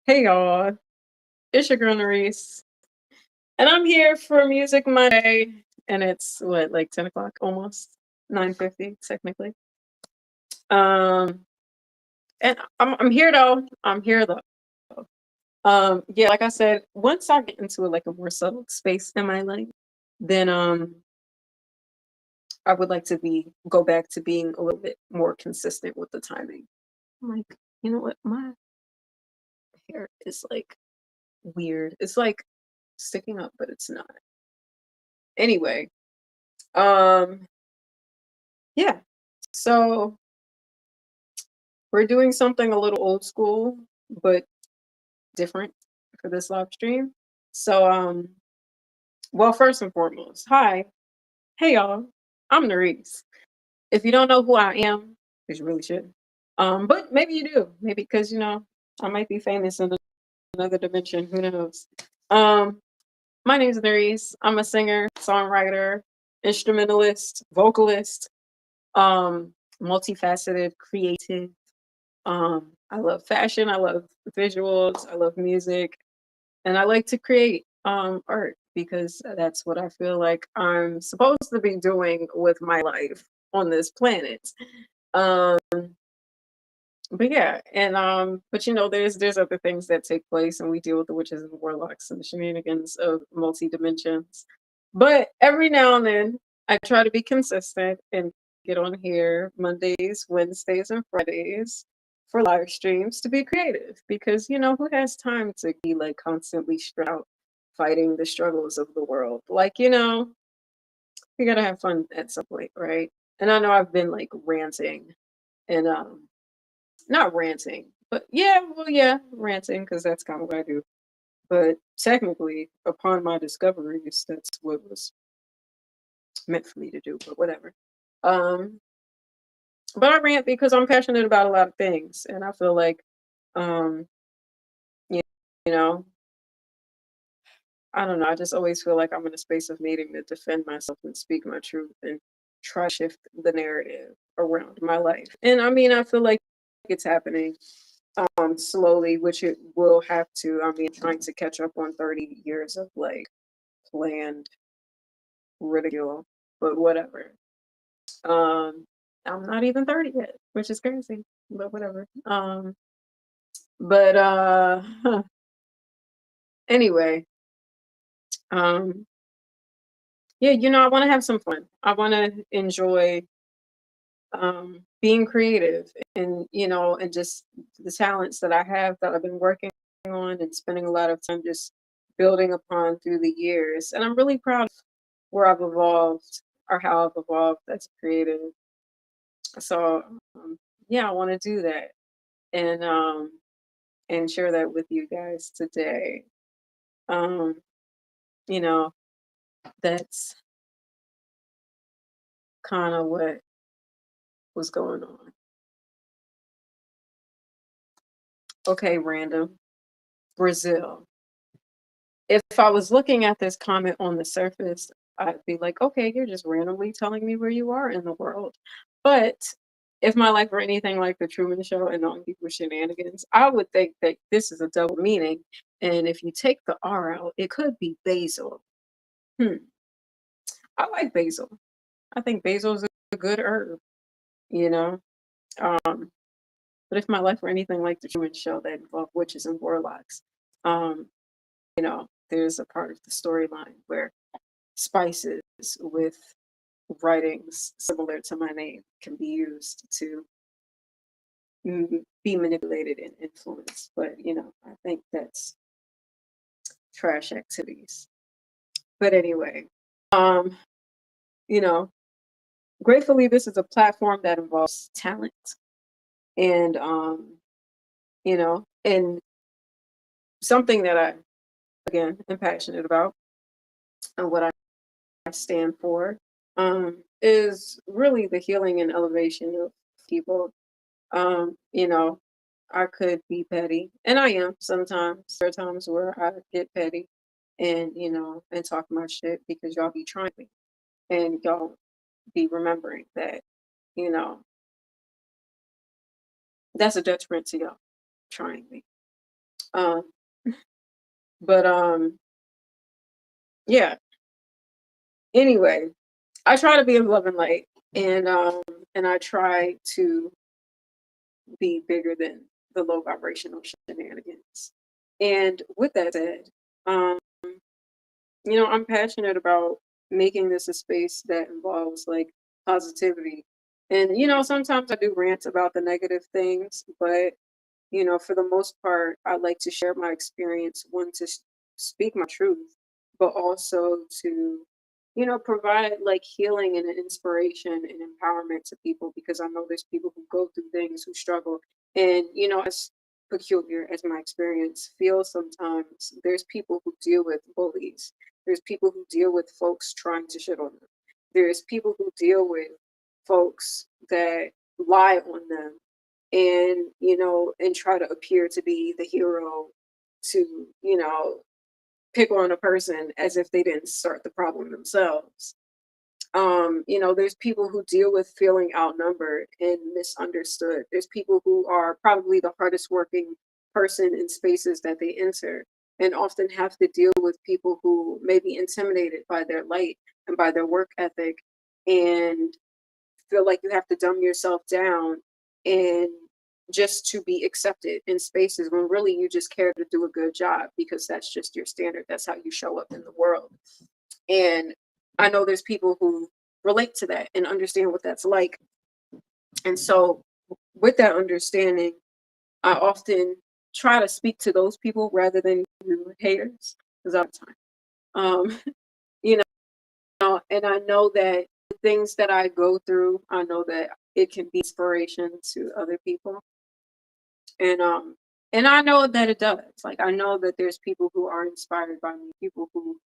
Hey y'all, it's your girl Narice, and I'm here for Music Monday, and it's what, like 10 o'clock almost, 9:50 technically. Um, and I'm here though. I'm here though. Yeah, like I said, once I get into like a more settled space in my life, then I would like to be go back to being a little bit more consistent with the timing. I'm like, you know what, my hair is like weird. It's like sticking up, but it's not. Anyway, um yeah. So we're doing something a little old school, but different for this live stream. So well, first and foremost, hi. Hey y'all. I'm Narice. If you don't know who I am, because you really should. But maybe you do. Maybe because I might be famous in another dimension. Who knows? Um, my name is Narice. I'm a singer, songwriter, instrumentalist, vocalist, um, multifaceted, creative. I love fashion, I love visuals, I love music, and I like to create art because that's what I feel like I'm supposed to be doing with my life on this planet. Um, but yeah, and but there's other things that take place, and we deal with the witches and warlocks and the shenanigans of multi dimensions. But every now and then, I try to be consistent and get on here Mondays, Wednesdays, and Fridays for live streams to be creative because who has time to be like constantly stressed out fighting the struggles of the world? Like we gotta have fun at some point, right? And I know I've been like ranting and not ranting, but yeah, well, yeah, ranting because that's kind of what I do. But technically, upon my discoveries, that's what was meant for me to do. But whatever. Um, but I rant because I'm passionate about a lot of things, and I feel like, um, you you know, I don't know. I just always feel like I'm in a space of needing to defend myself and speak my truth and try to shift the narrative around my life. And I mean, I feel like it's happening slowly, which it will have to. I mean, trying to catch up on 30 years of like planned ridicule, but whatever. Um, I'm not even 30 yet, which is crazy, but whatever. But anyway, um, yeah, I want to have some fun. I want to enjoy being creative and just the talents that I have that I've been working on and spending a lot of time just building upon through the years. And I'm really proud of where I've evolved or how I've evolved as creative. So yeah, I want to do that and share that with you guys today. Um, you know, that's kind of what was going on. Okay, random. Brazil. If I was looking at this comment on the surface, I'd be like, okay, you're just randomly telling me where you are in the world. But if my life were anything like the Truman Show and knowing people's shenanigans, I would think that this is a double meaning. And if you take the R out, it could be basil. Hmm. I like basil. I think basil is a good herb, you know. Um, but if my life were anything like the Truman Show that involved witches and warlocks, um, there's a part of the storyline where spices with writings similar to my name can be used to be manipulated and influenced. But I think that's trash activities. But anyway, um, you know, gratefully, this is a platform that involves talent and and something that I again am passionate about and what I stand for is really the healing and elevation of people. I could be petty, and I am sometimes. There are times where I get petty and talk my shit because y'all be trying me and y'all be remembering that, you know, that's a detriment to y'all trying me. Um, but yeah. Anyway, I try to be a love and light, and I try to be bigger than the low vibrational shenanigans. And with that said, um, I'm passionate about making this a space that involves like positivity. And sometimes I do rant about the negative things, but for the most part, I like to share my experience, one to speak my truth, but also to, provide like healing and inspiration and empowerment to people because I know there's people who go through things, who struggle. And, as peculiar as my experience feels sometimes, there's people who deal with bullies. There's people who deal with folks trying to shit on them. There's people who deal with folks that lie on them and and try to appear to be the hero to pick on a person as if they didn't start the problem themselves. There's people who deal with feeling outnumbered and misunderstood. There's people who are probably the hardest working person in spaces that they enter and often have to deal with people who may be intimidated by their light and by their work ethic and feel like you have to dumb yourself down and just to be accepted in spaces when really you just care to do a good job because that's just your standard. That's how you show up in the world. And I know there's people who relate to that and understand what that's like. And so, with that understanding, I often try to speak to those people rather than you haters, because all the time. You and I know that the things that I go through, I know that it can be inspiration to other people. And I know that it does. Like I know that there's people who are inspired by me, people who,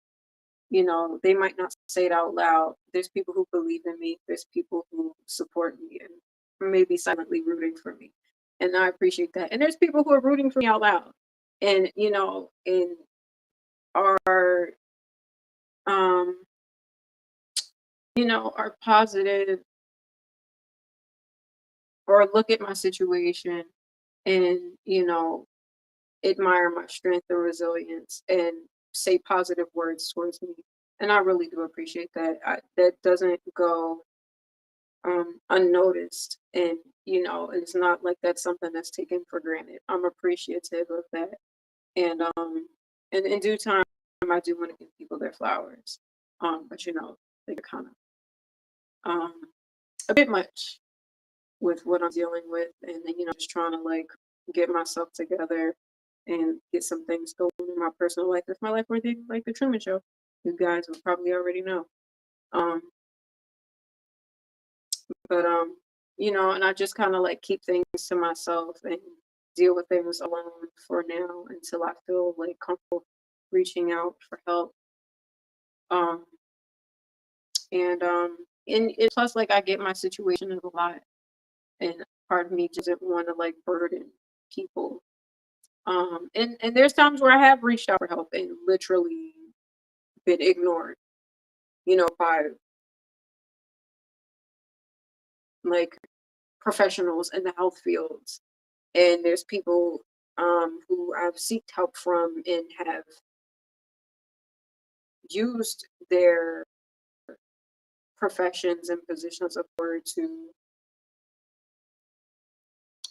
they might not say it out loud. There's people who believe in me, there's people who support me and maybe silently rooting for me. And I appreciate that. And there's people who are rooting for me out loud. And, and are um, are positive or look at my situation and admire my strength and resilience and say positive words towards me, and I really do appreciate that. That doesn't go unnoticed, and it's not like that's something that's taken for granted. I'm appreciative of that, and in due time I do want to give people their flowers, but they're kind of um a bit much with what I'm dealing with, and then just trying to like get myself together and get some things going in my personal life. If my life were like the Truman Show, you guys would probably already know. Um, but and I just kind of like keep things to myself and deal with things alone for now until I feel like comfortable reaching out for help. Um, and plus, like I get my situation is a lot, and part of me doesn't want to like burden people. And there's times where I have reached out for help and literally been ignored, by like professionals in the health fields. And there's people who I've sought help from and have used their professions and positions of power to,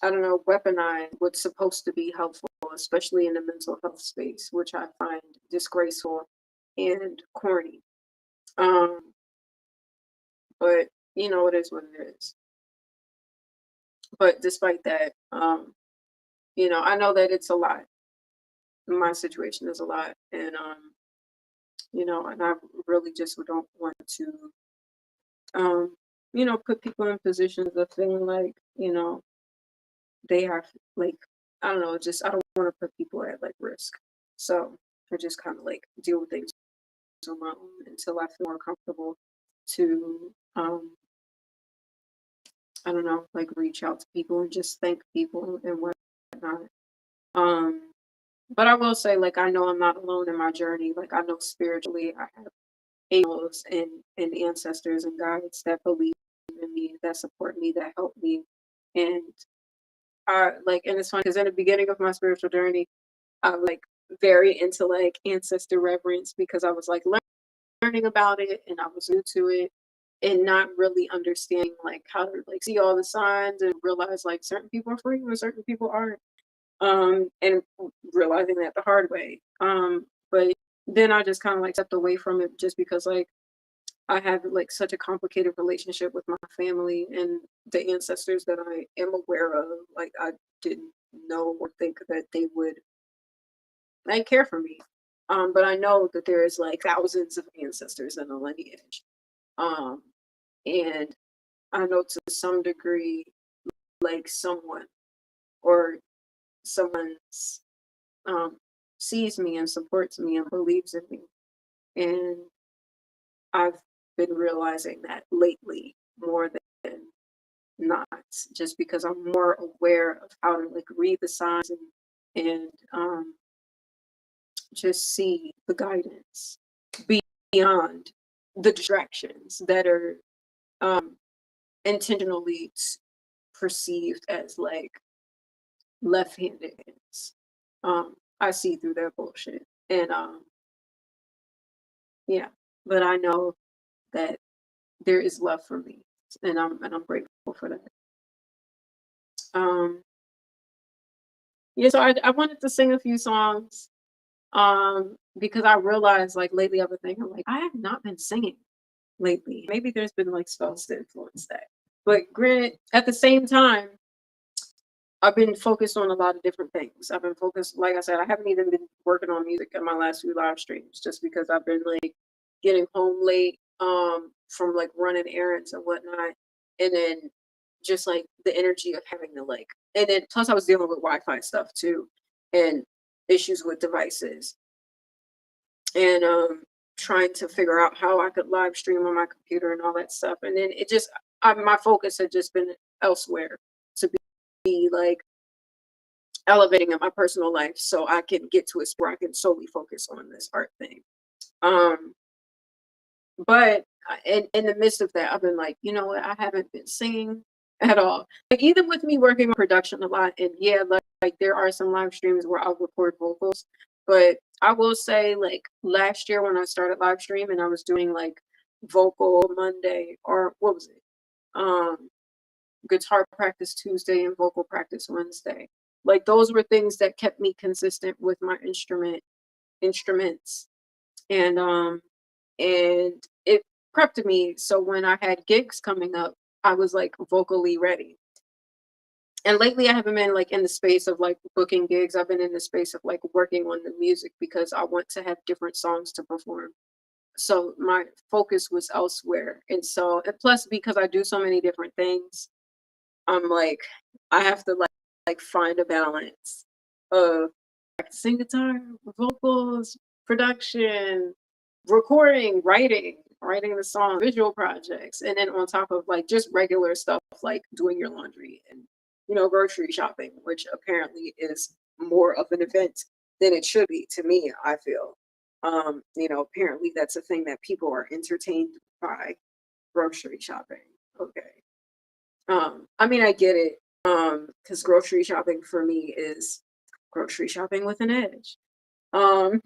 I don't know, weaponize what's supposed to be helpful, especially in the mental health space, which I find disgraceful and corny. Um, but it is what it is. But despite that, I know that it's a lot. My situation is a lot, and I really just don't want to, um, put people in positions of feeling like, they are like, I don't know, just I don't want to put people at like risk. So I just kind of like deal with things on my own until I feel more comfortable to, I don't know, like reach out to people and just thank people and whatnot. Um, But I will say, like, I know I'm not alone in my journey. Like, I know spiritually, I have angels and ancestors and guides that believe in me, that support me, that help me. And and it's funny because in the beginning of my spiritual journey, I was like very into like ancestor reverence because I was like learning about it and I was new to it and not really understanding like how to like see all the signs and realize like certain people are free and certain people aren't. And realizing that the hard way. But then I just kind of like stepped away from it just because like I have like such a complicated relationship with my family and the ancestors that I am aware of. Like I didn't know or think that they would like care for me. But I know that there is like thousands of ancestors in the lineage. Um, and I know to some degree, like someone or someone's um, sees me and supports me and believes in me. And I've been realizing that lately more than not, just because I'm more aware of how to like read the signs and just see the guidance beyond the distractions that are um, intentionally perceived as like left-handed hands. I see through their bullshit, and yeah, but I know that there is love for me, and I'm grateful for that. Um, yeah, so I wanted to sing a few songs because I realized like lately I've been thinking like I have not been singing lately. Maybe there's been like spells to influence that. But granted, at the same time, I've been focused on a lot of different things. I've been focused, like I said, I haven't even been working on music in my last few live streams just because I've been like getting home late from like running errands and whatnot. And then just like the energy of having to like and then plus I was dealing with Wi-Fi stuff too and issues with devices and trying to figure out how I could live stream on my computer and all that stuff. And then my focus had just been elsewhere to be like elevating in my personal life so I can get to a spot where I can solely focus on this art thing. Um, but in the midst of that, I've been like, you know what? I haven't been singing at all. Like even with me working on production a lot, and yeah, like there are some live streams where I'll record vocals, but I will say like last year when I started live stream and I was doing like vocal Monday or what was it? Um, guitar practice Tuesday and vocal practice Wednesday. Like those were things that kept me consistent with my instruments and and it prepped me so when I had gigs coming up, I was like vocally ready. And lately I haven't been like in the space of like booking gigs. I've been in the space of like working on the music because I want to have different songs to perform. So my focus was elsewhere. And so and plus because I do so many different things, I'm like, I have to like find a balance of practicing guitar, vocals, production, recording, writing the song, visual projects, and then on top of like just regular stuff like doing your laundry and grocery shopping, which apparently is more of an event than it should be to me, I feel. Apparently that's a thing that people are entertained by grocery shopping. Okay. I mean, I get it. Because grocery shopping for me is grocery shopping with an edge. Um,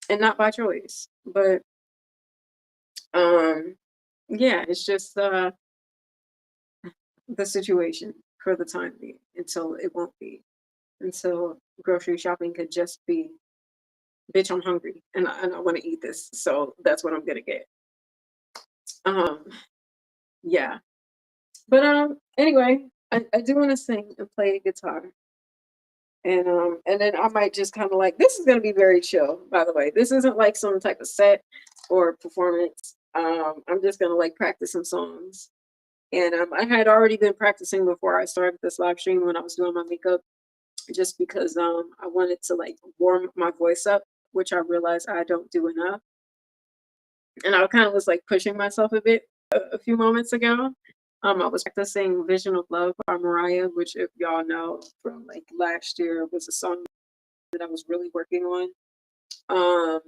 and not by choice. But um, yeah, it's just the situation for the time being until it won't be. Until grocery shopping could just be, bitch, I'm hungry and I want to eat this. So that's what I'm gonna get. Um, yeah. But anyway, I do want to sing and play guitar. And then I might just kind of like this is gonna be very chill, by the way. This isn't like some type of set or performance. I'm just gonna like practice some songs. And I had already been practicing before I started this live stream when I was doing my makeup, just because I wanted to like warm my voice up, which I realized I don't do enough. And I kind of was like pushing myself a bit a few moments ago. I was practicing Vision of Love by Mariah, which if y'all know from like last year was a song that I was really working on. Um,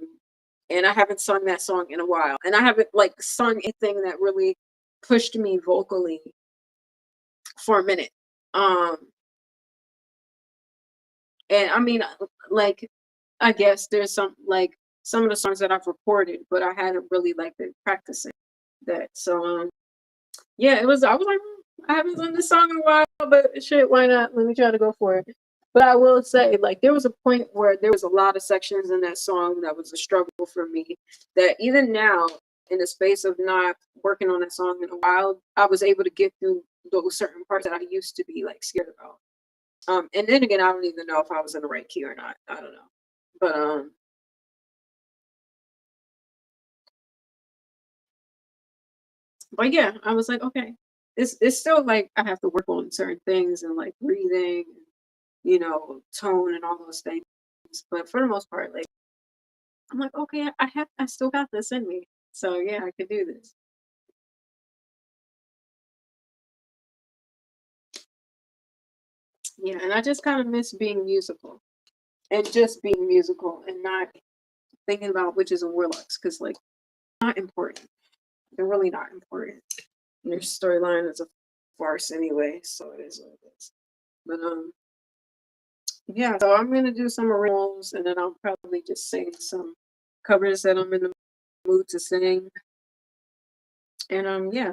and I haven't sung that song in a while. And I haven't like sung anything that really pushed me vocally for a minute. Um, and I mean, like I guess there's some of the songs that I've recorded, but I hadn't really like been practicing that. So yeah, it was. I was like, I haven't done this song in a while, but shit, why not? Let me try to go for it. But I will say, like, there was a point where there was a lot of sections in that song that was a struggle for me. That even now, in the space of not working on that song in a while, I was able to get through those certain parts that I used to be like scared about. And then again, I don't even know if I was in the right key or not. I don't know. But but yeah, I was like, okay, it's still like I have to work on certain things and like breathing, tone and all those things. But for the most part, like I'm like, okay, I still got this in me. So yeah, I can do this. Yeah, and I just kind of miss being musical and just being musical and not thinking about witches and warlocks because like not important. They're really not important. Their storyline is a farce anyway, so it is what it is. But yeah, so I'm gonna do some originals and then I'll probably just sing some covers that I'm in the mood to sing. And yeah.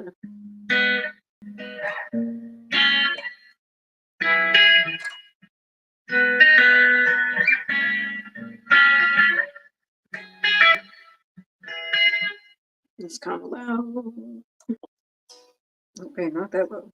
It's kind of loud. Okay, not that low.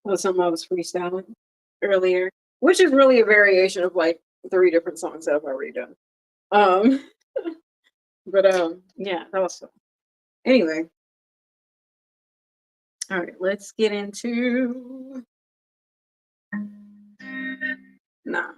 That was something I was freestyling earlier, which is really a variation of like three different songs that I've already done. Um, but yeah, that was fun. Anyway, all right, let's get into nah.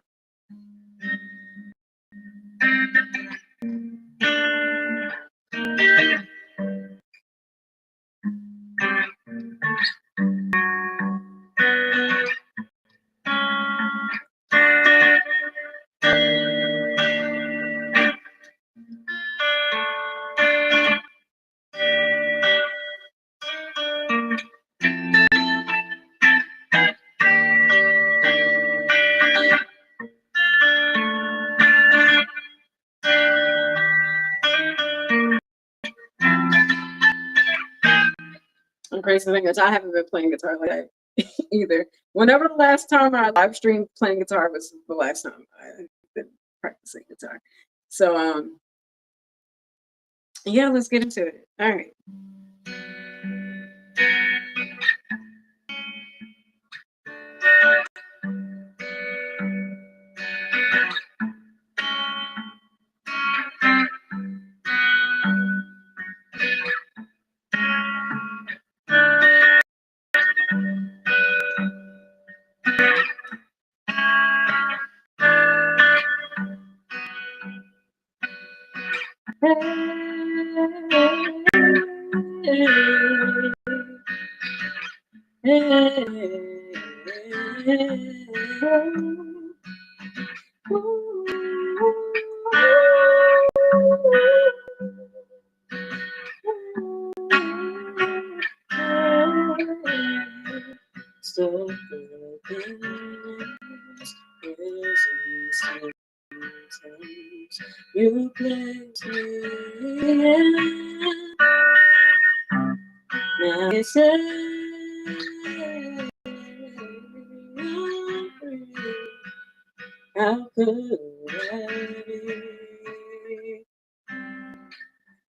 The crazy thing is, I haven't been playing guitar like that either. Whenever the last time I live streamed playing guitar was the last time I've been practicing guitar. So yeah, let's get into it. All right. You placed me in. Now you say you're free. How could I be?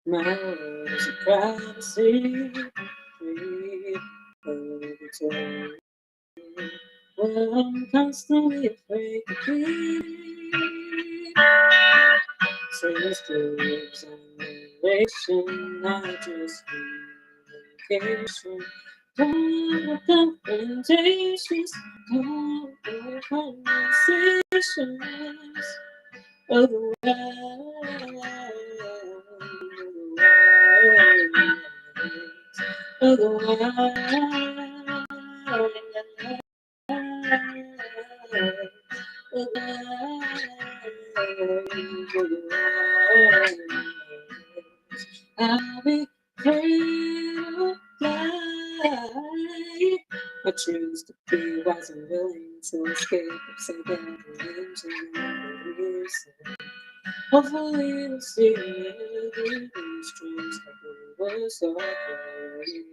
My world is a privacy free over time. Well, I'm constantly afraid to be. Says the lips on narration, not just communication. Don't want confrontations, don't want conversations. I'll be free to fly. I choose to be wise and willing to escape from sinking into the hopefully we'll see these dreams that we were so free.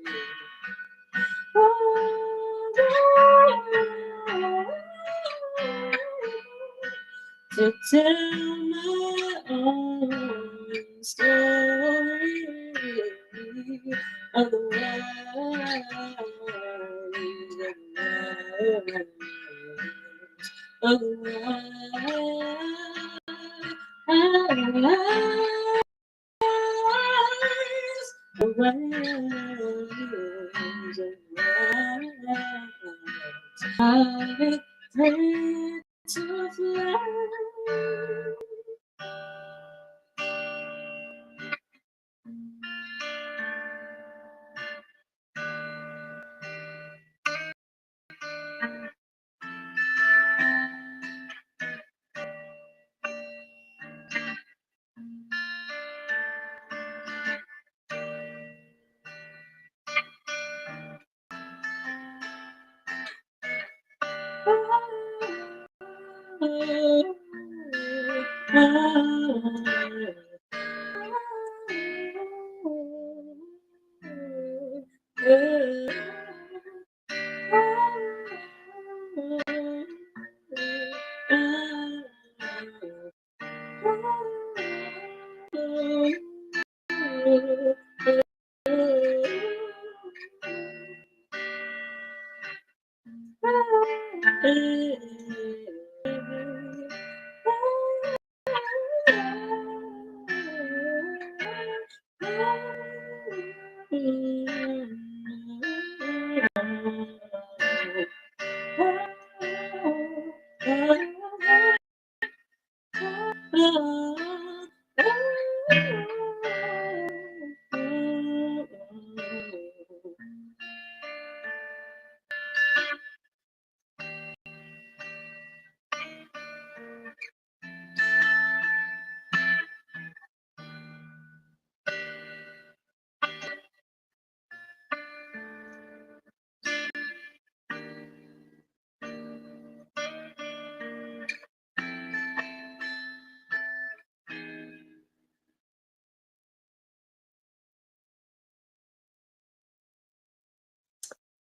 To tell my own story of the I'll be free to fly.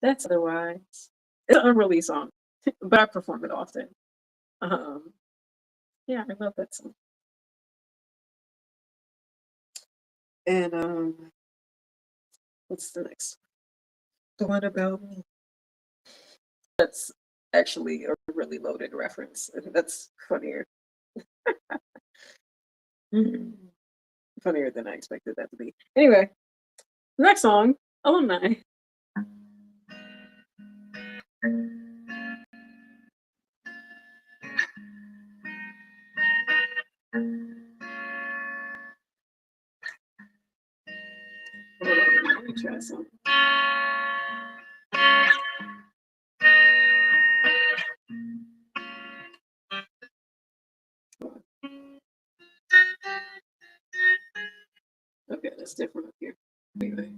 That's otherwise. It's an unreleased song, but I perform it often. Um, yeah, I love that song. And what's the next? The one about me. That's actually a really loaded reference. That's funnier. Mhm. Funnier than I expected that to be. Anyway, the next song, Alumni. Hold on, let me try some. Okay, that's different up here. Anyway.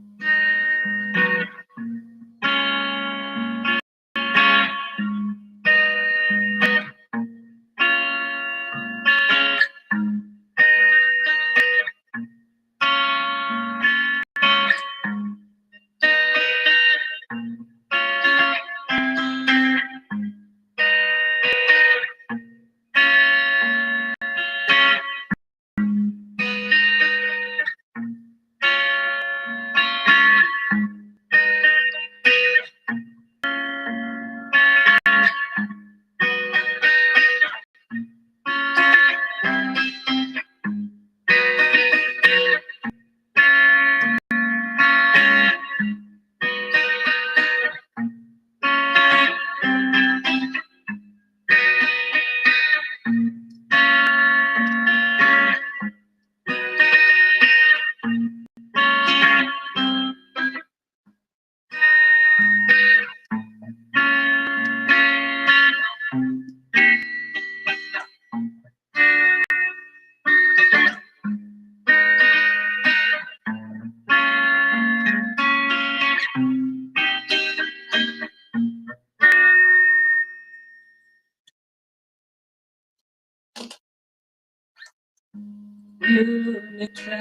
You try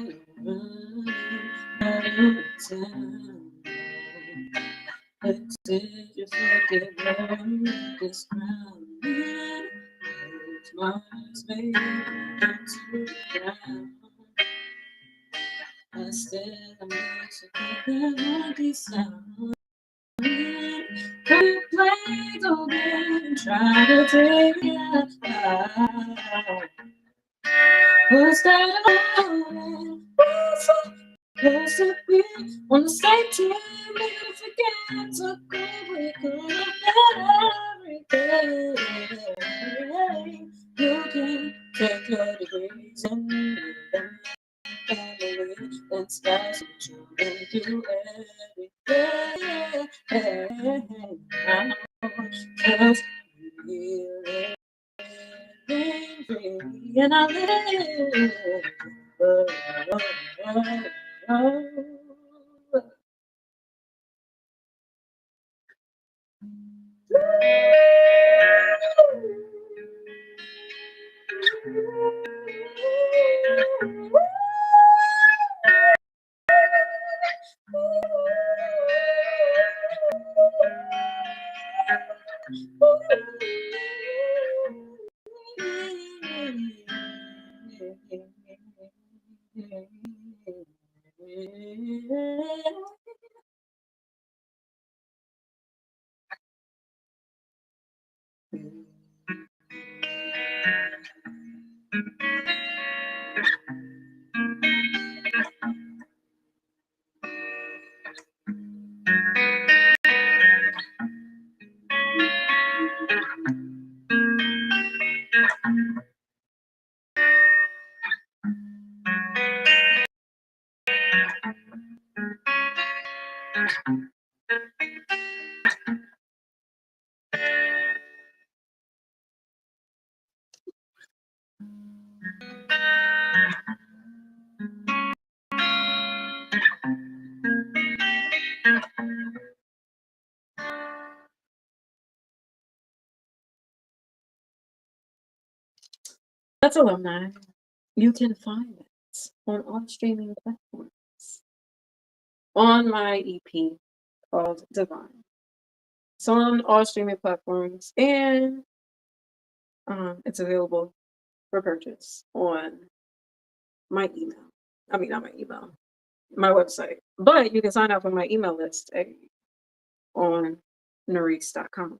to run out of time. Exit your fucking love this ground. It's Mars, baby, into the ground. I said I'm not so good that monkey sound. Come play the game and try to take it out. What's that all? Cause if we on the same team, we forget to go, we could have done everything. You can take your degrees and move them family and skies that you can do everything. Cause we're living free and I live. Oh, oh, oh, oh. That's alumni. You can find it on all streaming platforms on my EP called Divine. It's on all streaming platforms and it's available for purchase on my email. I mean, not my email, my website. But you can sign up on my email list on Narisse.com.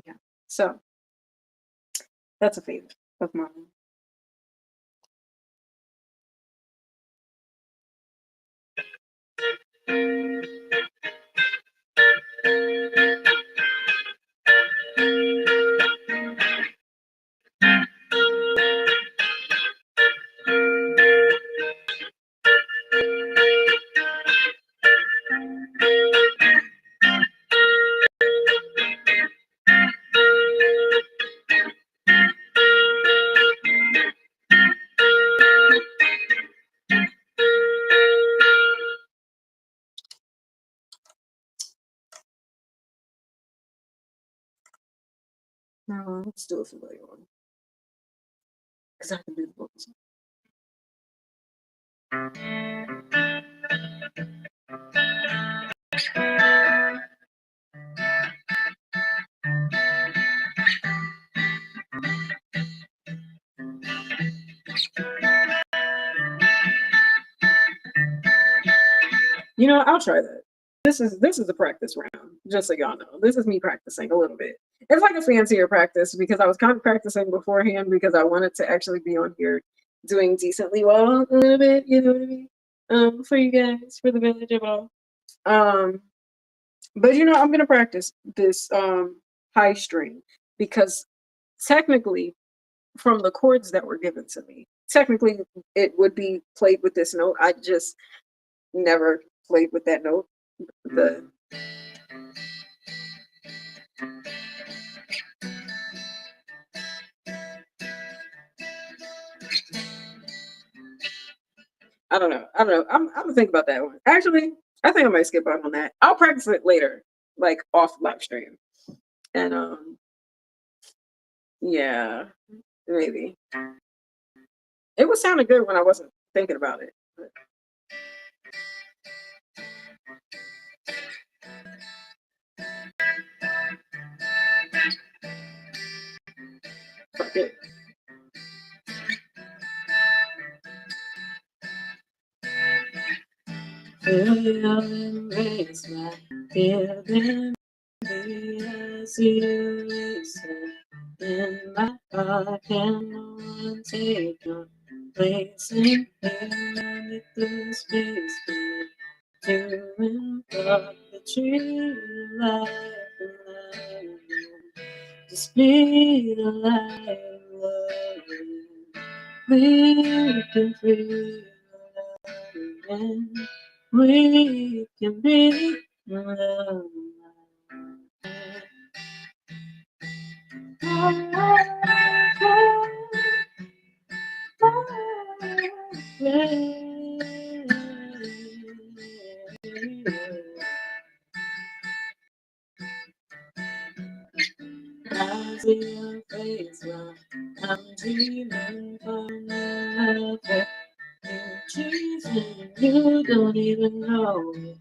Yeah. So that's a favorite of mine. Now let's do a familiar one. Because I can do the books. You know, I'll try that. This is a practice round, just so y'all know. This is me practicing a little bit. It's like a fancier practice because I was kind of practicing beforehand because I wanted to actually be on here doing decently well a little bit, you know what I mean? For you guys, for the village of all. Um, but you know, I'm gonna practice this high string because technically from the chords that were given to me, technically it would be played with this note. I just never played with that note. The I don't know. I don't know. I'm gonna think about that one. Actually, I think I might skip out on that. I'll practice it later, like off live stream. And yeah. maybe. It was sounding good when I wasn't thinking about it. But fuck it. Feel your embrace, my dear, then I see you listen in my heart. Can no one take your place in here? The space to impart the tree life and love. Just be the light of love. We can feel love again. We can be love. I see your face while I'm dreaming for another. You're chasing, you don't even know it.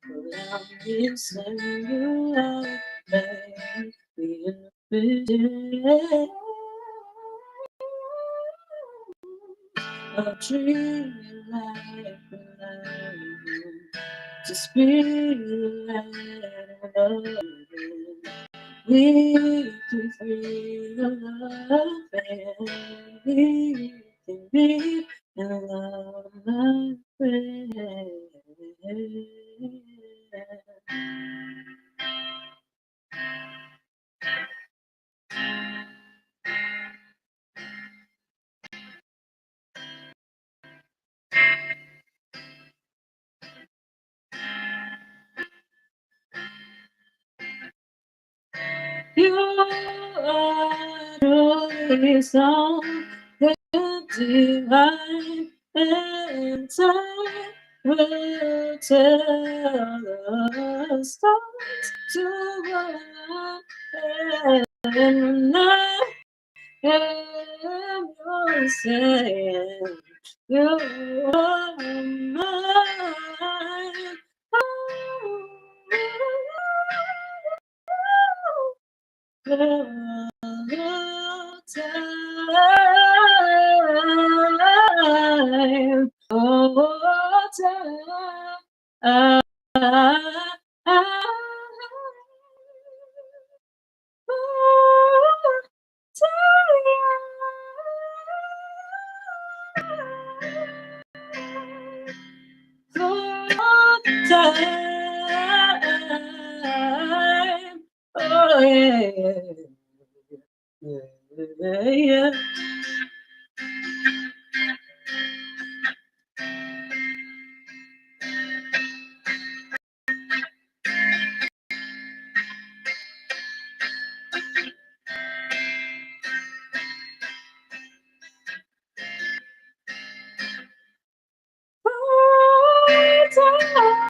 But I'm missing you out, babe. We envision a dream like love. Just be like love. We can feel love and we can be in love, my friend. You are truly something divine, and time will tell the stars to go on, and I am your saying you are mine. Oh, time, oh, time, oh, time. Oh yeah, yeah, yeah, yeah. Oh, time.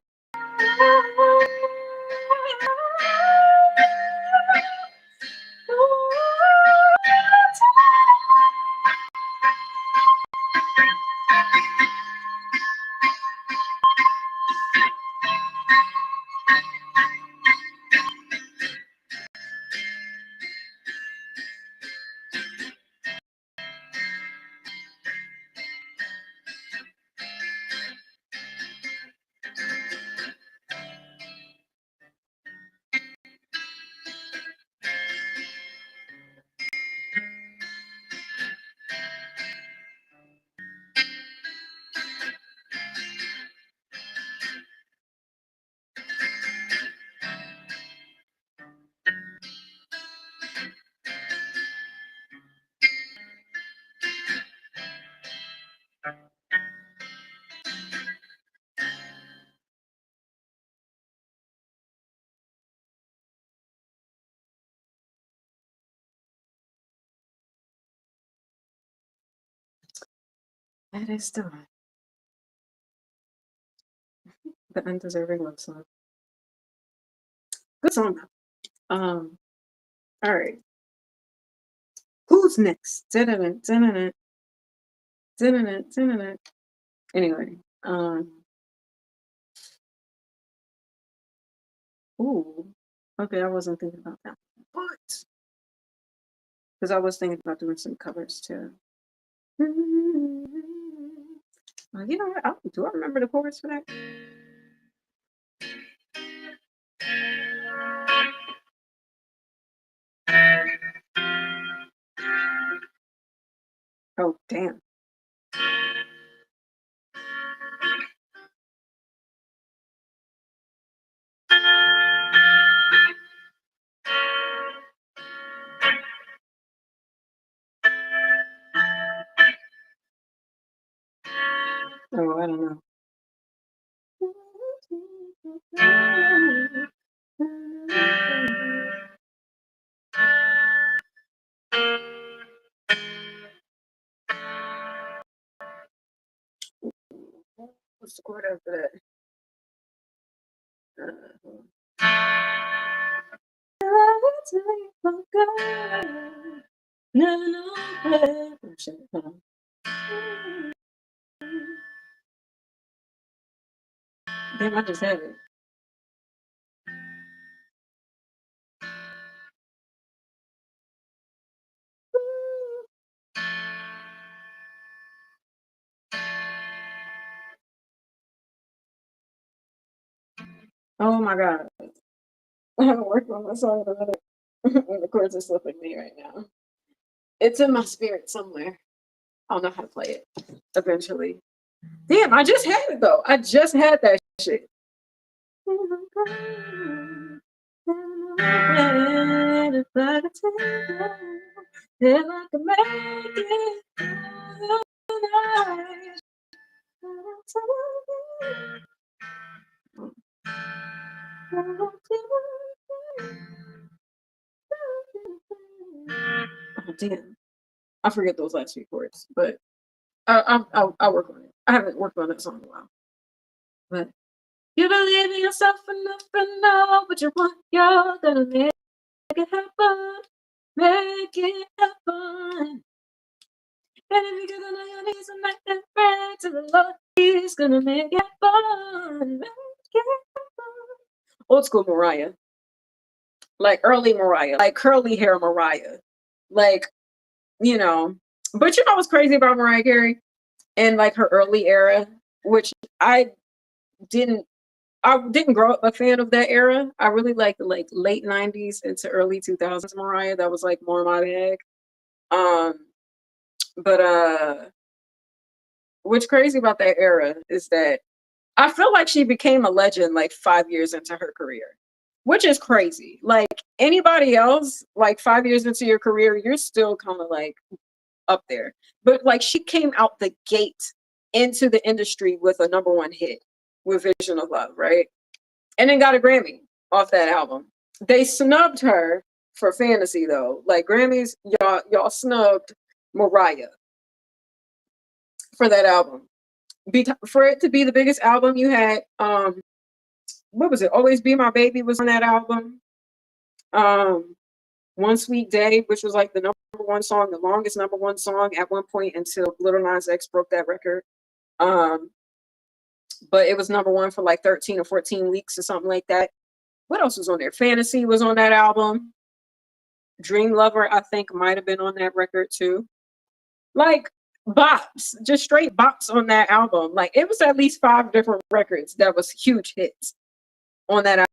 That is the undeserving love song. Good song though. All right. Who's next? Dun-dun-dun, dun-dun-dun, dun-dun-dun, dun-dun-dun. Anyway, ooh, okay, I wasn't thinking about that, but because I was thinking about doing some covers too. You know what? Do I remember the chorus for that? Oh, damn. Oh, I don't know. What's the chord after that? Damn, I just had it. Oh my god. I haven't worked on my song in a minute. And the chords are slipping me right now. It's in my spirit somewhere. I'll know how to play it eventually. Damn, I just had it though. I just had that shit. Oh, damn. I forget those last few chords, but I'll work on it. I haven't worked on that song in a while. But you believe in yourself enough to know what you want, you're gonna make it happen. Make it happen. And if you get on your knees and make that pray to the Lord, He's gonna make it happen. Make it happen. Old school Mariah. Like early Mariah. Like curly hair Mariah. Like, you know. But you know what's crazy about Mariah Carey? In like her early era, which didn't I didn't grow up a fan of that era. I really liked the like late 90s into early 2000s Mariah. That was like more my bag. Um, but what's crazy about that era is that I feel like she became a legend like 5 years into her career, which is crazy. Like anybody else, like 5 years into your career, you're still kind of like up there. But like she came out the gate into the industry with a #1 hit with Vision of Love, right? And then got a Grammy off that album. They snubbed her for Fantasy though. Like Grammys, y'all snubbed Mariah for that album. For it to be the biggest album, you had what was it? Always Be My Baby was on that album. One Sweet Day, which was like the #1 song, the longest #1 song at one point until Little Nas X broke that record. But it was #1 for like 13 or 14 weeks or something like that. What else was on there? Fantasy was on that album. Dream Lover, I think, might have been on that record too. Like bops, just straight bops on that album. Like it was at least 5 different records that was huge hits on that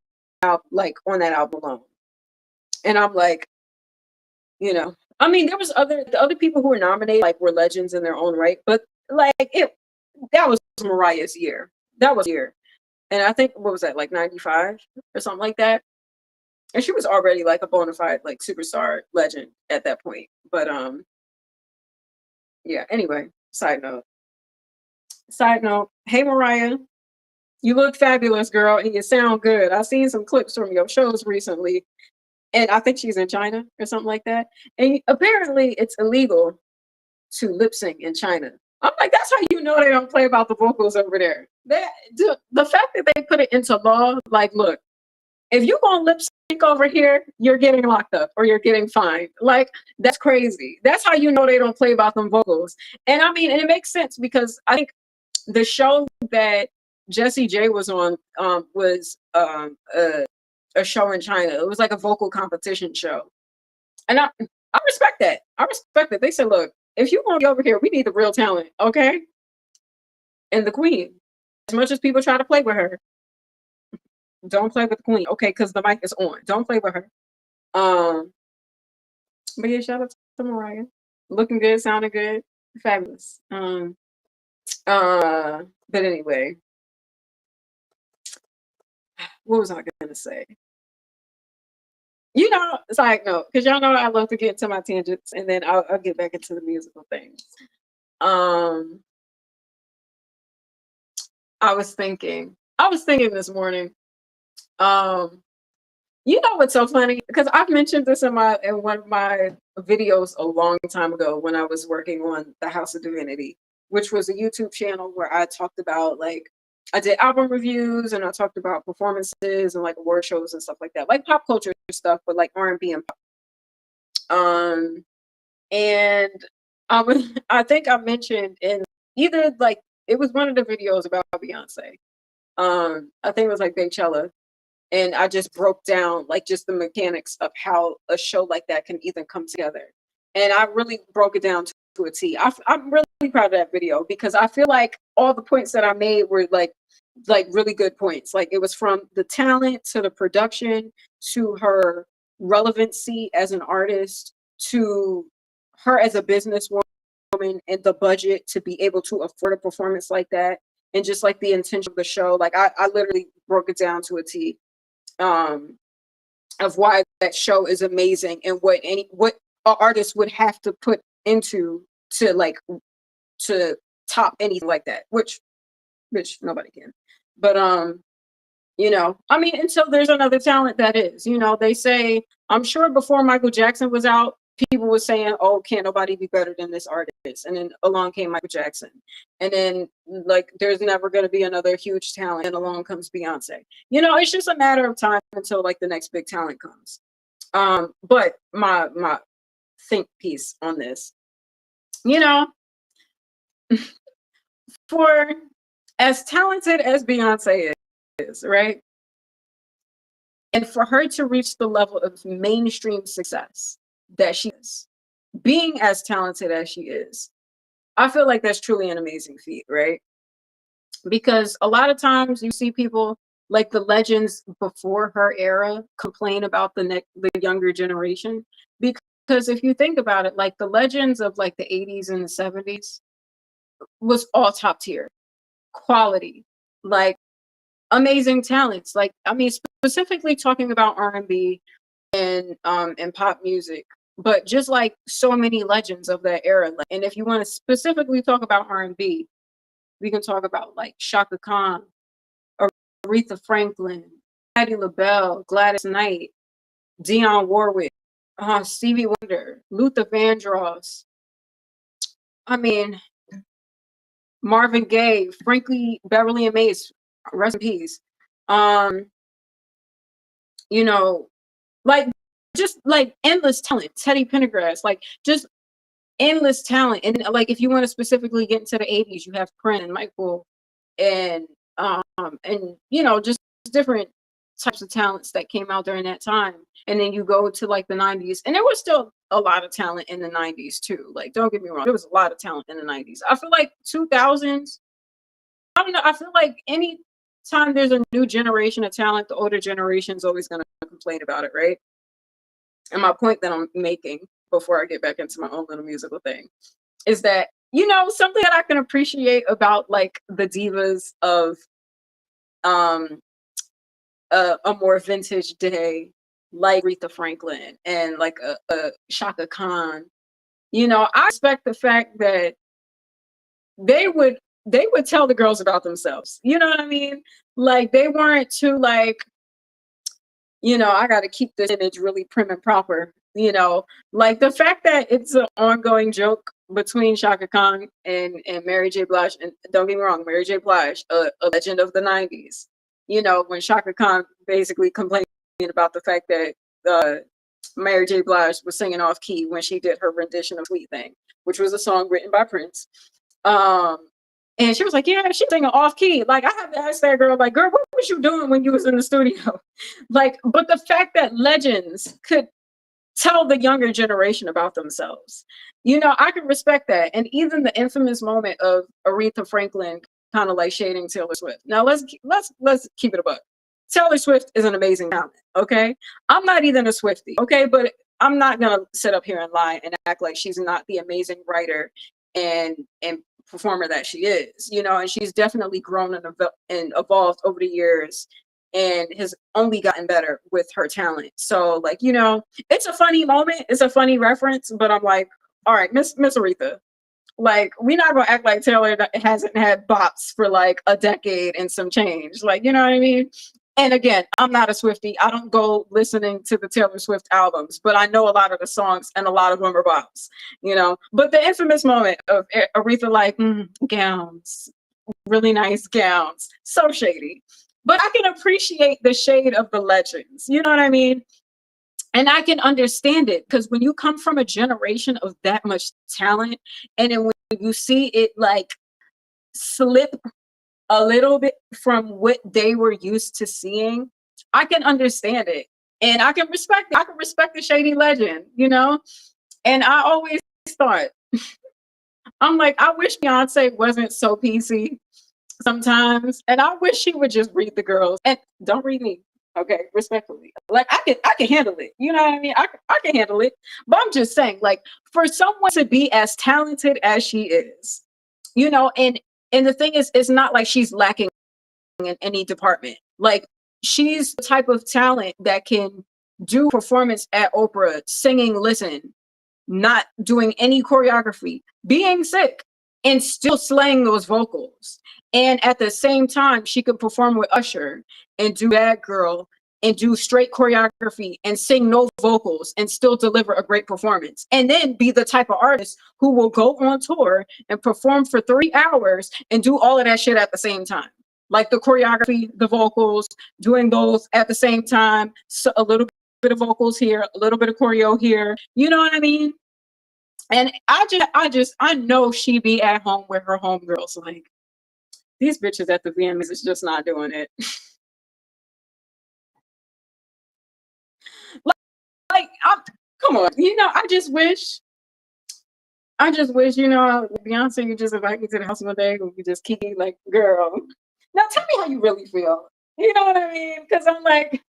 album, like on that album alone. And I'm like, I mean, there was the other people who were nominated, like were legends in their own right, but like that was Mariah's year. That was year. And I think what was that, like 95 or something like that? And she was already like a bona fide like superstar legend at that point. But yeah, anyway, side note. Hey Mariah, you look fabulous, girl, and you sound good. I've seen some clips from your shows recently, and I think she's in China or something like that. And apparently it's illegal to lip sync in China. I'm like, that's how you know they don't play about the vocals over there. The fact that they put it into law, like, look, if you're gonna lip over here, you're getting locked up or you're getting fined. Like, that's crazy. That's how you know they don't play about them vocals. And I mean, and it makes sense because I think the show that Jessie J was on was a show in China. It was like a vocal competition show. And I respect that. I respect that. They said, look, if you want to be over here, we need the real talent, okay? And the queen, as much as people try to play with her, don't play with the queen, okay? Because the mic is on. Don't play with her. But yeah, shout out to Mariah. Looking good, sounding good, fabulous. But anyway, what was I gonna say? You know, side note, because y'all know I love to get into my tangents, and then I'll get back into the musical things. Um, I was thinking this morning. Um, you know what's so funny? Because I've mentioned this in one of my videos a long time ago when I was working on the House of Divinity, which was a YouTube channel where I talked about like I did album reviews and I talked about performances and like award shows and stuff like that, like pop culture stuff, but like R&B and pop. And I think I mentioned in either like it was one of the videos about Beyonce. I think it was like Beychella, and I just broke down like just the mechanics of how a show like that can even come together. And I really broke it down to a T. I'm really proud of that video because I feel like all the points that I made were like really good points. Like it was from the talent to the production to her relevancy as an artist to her as a businesswoman and the budget to be able to afford a performance like that and just like the intention of the show. Like I literally broke it down to a T um of why that show is amazing and what an artist would have to put into to top anything like that, which nobody can. But you know, I mean, until there's another talent that is, you know, they say, I'm sure before Michael Jackson was out, people were saying, oh, can't nobody be better than this artist. And then along came Michael Jackson. And then, like, there's never going to be another huge talent. And along comes Beyonce. You know, it's just a matter of time until, like, the next big talent comes. But my think piece on this, you know, for as talented as Beyonce is, right? And for her to reach the level of mainstream success that she is, being as talented as she is, I feel like that's truly an amazing feat, right? Because a lot of times you see people like the legends before her era complain about the younger generation. Because if you think about it, like the legends of like the 80s and the 70s was all top tier quality, like amazing talents. Like I mean, specifically talking about R&B and pop music, but just like so many legends of that era. And if you want to specifically talk about R&B, we can talk about like Shaka Khan, Aretha Franklin, Patti LaBelle, Gladys Knight, Dionne Warwick, Stevie Wonder, Luther Vandross. I mean, Marvin Gaye, Frankie Beverly and Mace, rest in peace. You know, like just like endless talent. Teddy Pendergrass, like just endless talent. And like if you want to specifically get into the 80s, you have Prince and Michael and and you know, just different types of talents that came out during that time. And then you go to like the 90s, and there was still a lot of talent in the 90s too. Like, don't get me wrong, there was a lot of talent in the 90s. I feel like 2000s, I don't know, I feel like any time there's a new generation of talent, the older generation is always going to complain about it, right? And my point that I'm making before I get back into my own little musical thing is that, you know, something that I can appreciate about like the divas of um a more vintage day, like Aretha Franklin and like a Shaka Khan. You know, I respect the fact that they would tell the girls about themselves. You know what I mean? Like they weren't too like, you know, I got to keep this image really prim and proper. You know, like the fact that it's an ongoing joke between Shaka Khan and Mary J. Blige, and don't get me wrong, Mary J. Blige, a legend of the '90s. You know, when Shaka Khan basically complained about the fact that uh, Mary J. Blige was singing off key when she did her rendition of Sweet Thing, which was a song written by Prince. Um, and she was like, yeah, she's singing off key. Like, I have to ask that girl, like, girl, what was you doing when you was in the studio? Like, but the fact that legends could tell the younger generation about themselves, I can respect that. And even the infamous moment of Aretha Franklin kind of like shading Taylor Swift. Now let's keep it a buck. Taylor Swift is an amazing talent. Okay, I'm not even a Swiftie. Okay, but I'm not gonna sit up here and lie and act like she's not the amazing writer and performer that she is. And she's definitely grown and evolved over the years and has only gotten better with her talent. So, like, it's a funny moment, it's a funny reference, but I'm like, all right, Miss Aretha, like, we're not gonna act like Taylor hasn't had bops for like a decade and some change. Like, you know what I mean? And again, I'm not a Swiftie. I don't go listening to the Taylor Swift albums, but I know a lot of the songs and a lot of them are bops. But the infamous moment of Aretha, like, gowns, really nice gowns, so shady. But I can appreciate the shade of the legends. You know what I mean? And I can understand it, because when you come from a generation of that much talent, and then when you see it like slip a little bit from what they were used to seeing, I can understand it. And I can respect it. I can respect the shady legend. And I always thought, I'm like, I wish Beyonce wasn't so PC sometimes. And I wish she would just read the girls and don't read me. Okay, respectfully. Like, I can handle it. You know what I mean? I can handle it. But I'm just saying, like, for someone to be as talented as she is, and the thing is, it's not like she's lacking in any department. Like, she's the type of talent that can do performance at Oprah, singing, listen, not doing any choreography, being sick, and still slaying those vocals. And at the same time, she could perform with Usher and do Bad Girl and do straight choreography and sing no vocals and still deliver a great performance. And then be the type of artist who will go on tour and perform for 3 hours and do all of that shit at the same time. Like the choreography, the vocals, doing those at the same time, so a little bit of vocals here, a little bit of choreo here. You know what I mean? And I know she be at home with her homegirls. Like, these bitches at the VMAs is just not doing it. like, come on. I just wish, Beyonce could just invite me to the house one day. We could just keep like, girl. Now tell me how you really feel. You know what I mean? Because I'm like,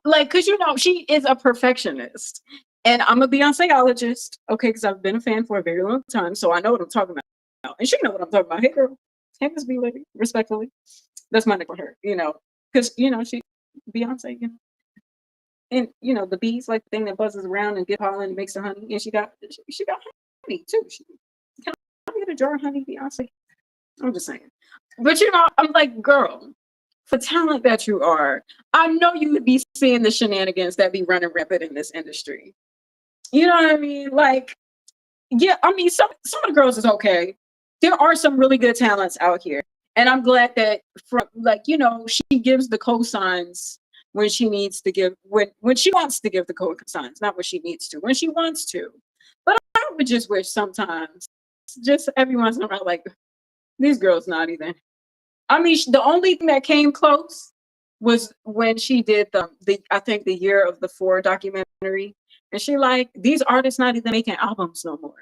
because she is a perfectionist, and I'm a Beyonceologist, okay, because I've been a fan for a very long time, so I know what I'm talking about, and she know what I'm talking about. Hey girl, hey Miss B lady, respectfully, that's my name for her, because she Beyonce, and the bees, like the thing that buzzes around and get pollen and makes the honey, and she got honey too. Can I get a jar of honey, Beyonce? I'm just saying, but I'm like, girl, for talent that you are, I know you would be seeing the shenanigans that be running rampant in this industry. You know what I mean? Like, yeah, I mean, some of the girls is okay. There are some really good talents out here. And I'm glad that she gives the cosigns when she needs to give, when she wants to give the cosigns, not when she needs to, when she wants to. But I would just wish sometimes, just every once in a while, like, these girls not even. I mean, the only thing that came close was when she did I think the Year of the Four documentary, and she like, these artists not even making albums no more.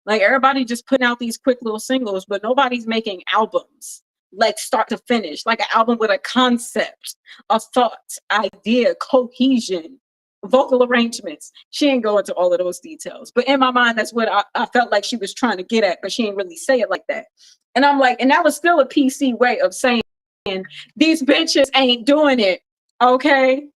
Like, everybody just putting out these quick little singles, but nobody's making albums like start to finish, like an album with a concept, a thought, idea, cohesion, vocal arrangements. She ain't go into all of those details, but in my mind, that's what I felt like she was trying to get at, but she didn't really say it like that. And I'm like, and that was still a PC way of saying, these bitches ain't doing it, okay?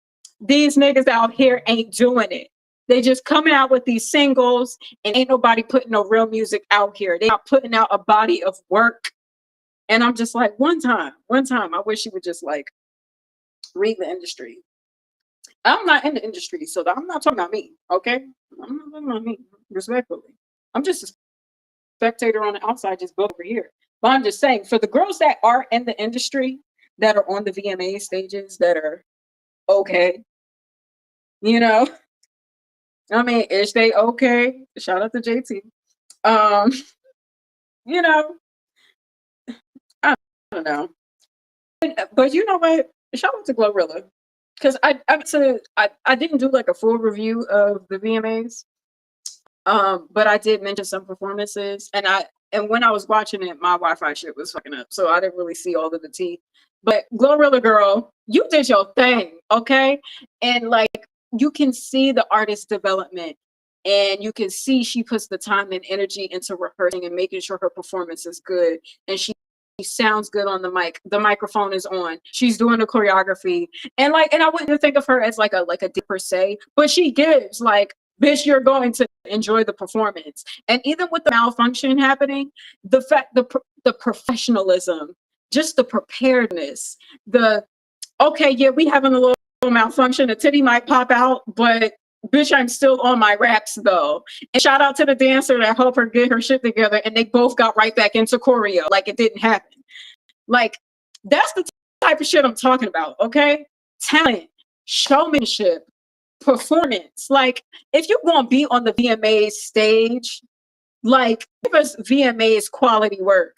These niggas out here ain't doing it. They just coming out with these singles, and ain't nobody putting no real music out here. They are putting out a body of work. And I'm just like, one time, I wish she would just like read the industry. I'm not in the industry, so I'm not talking about me, okay? I'm not talking about me, respectfully. I'm just a spectator on the outside, just over here. But I'm just saying, for the girls that are in the industry, that are on the VMA stages, that are okay? You know, I mean, is they okay? Shout out to JT. Um, you know, I don't know. But you know what? Shout out to Glorilla. Because I didn't do like a full review of the VMAs. But I did mention some performances, and when I was watching it, my Wi-Fi shit was fucking up, so I didn't really see all of the tea. But Glorilla girl, you did your thing, okay? And like you can see the artist development, and you can see she puts the time and energy into rehearsing and making sure her performance is good, and she sounds good on the mic. The microphone is on. She's doing the choreography, and I wouldn't think of her as like a D per se, but she gives like bitch, you're going to enjoy the performance. And even with the malfunction happening, the professionalism, just the preparedness, the okay, yeah, we having a little malfunction, a titty might pop out, but bitch, I'm still on my raps though. And shout out to the dancer that helped her get her shit together, and they both got right back into choreo like it didn't happen. Like that's the type of shit I'm talking about, okay? Talent, showmanship, performance. Like, if you're gonna be on the VMA stage, like give us VMA's quality work.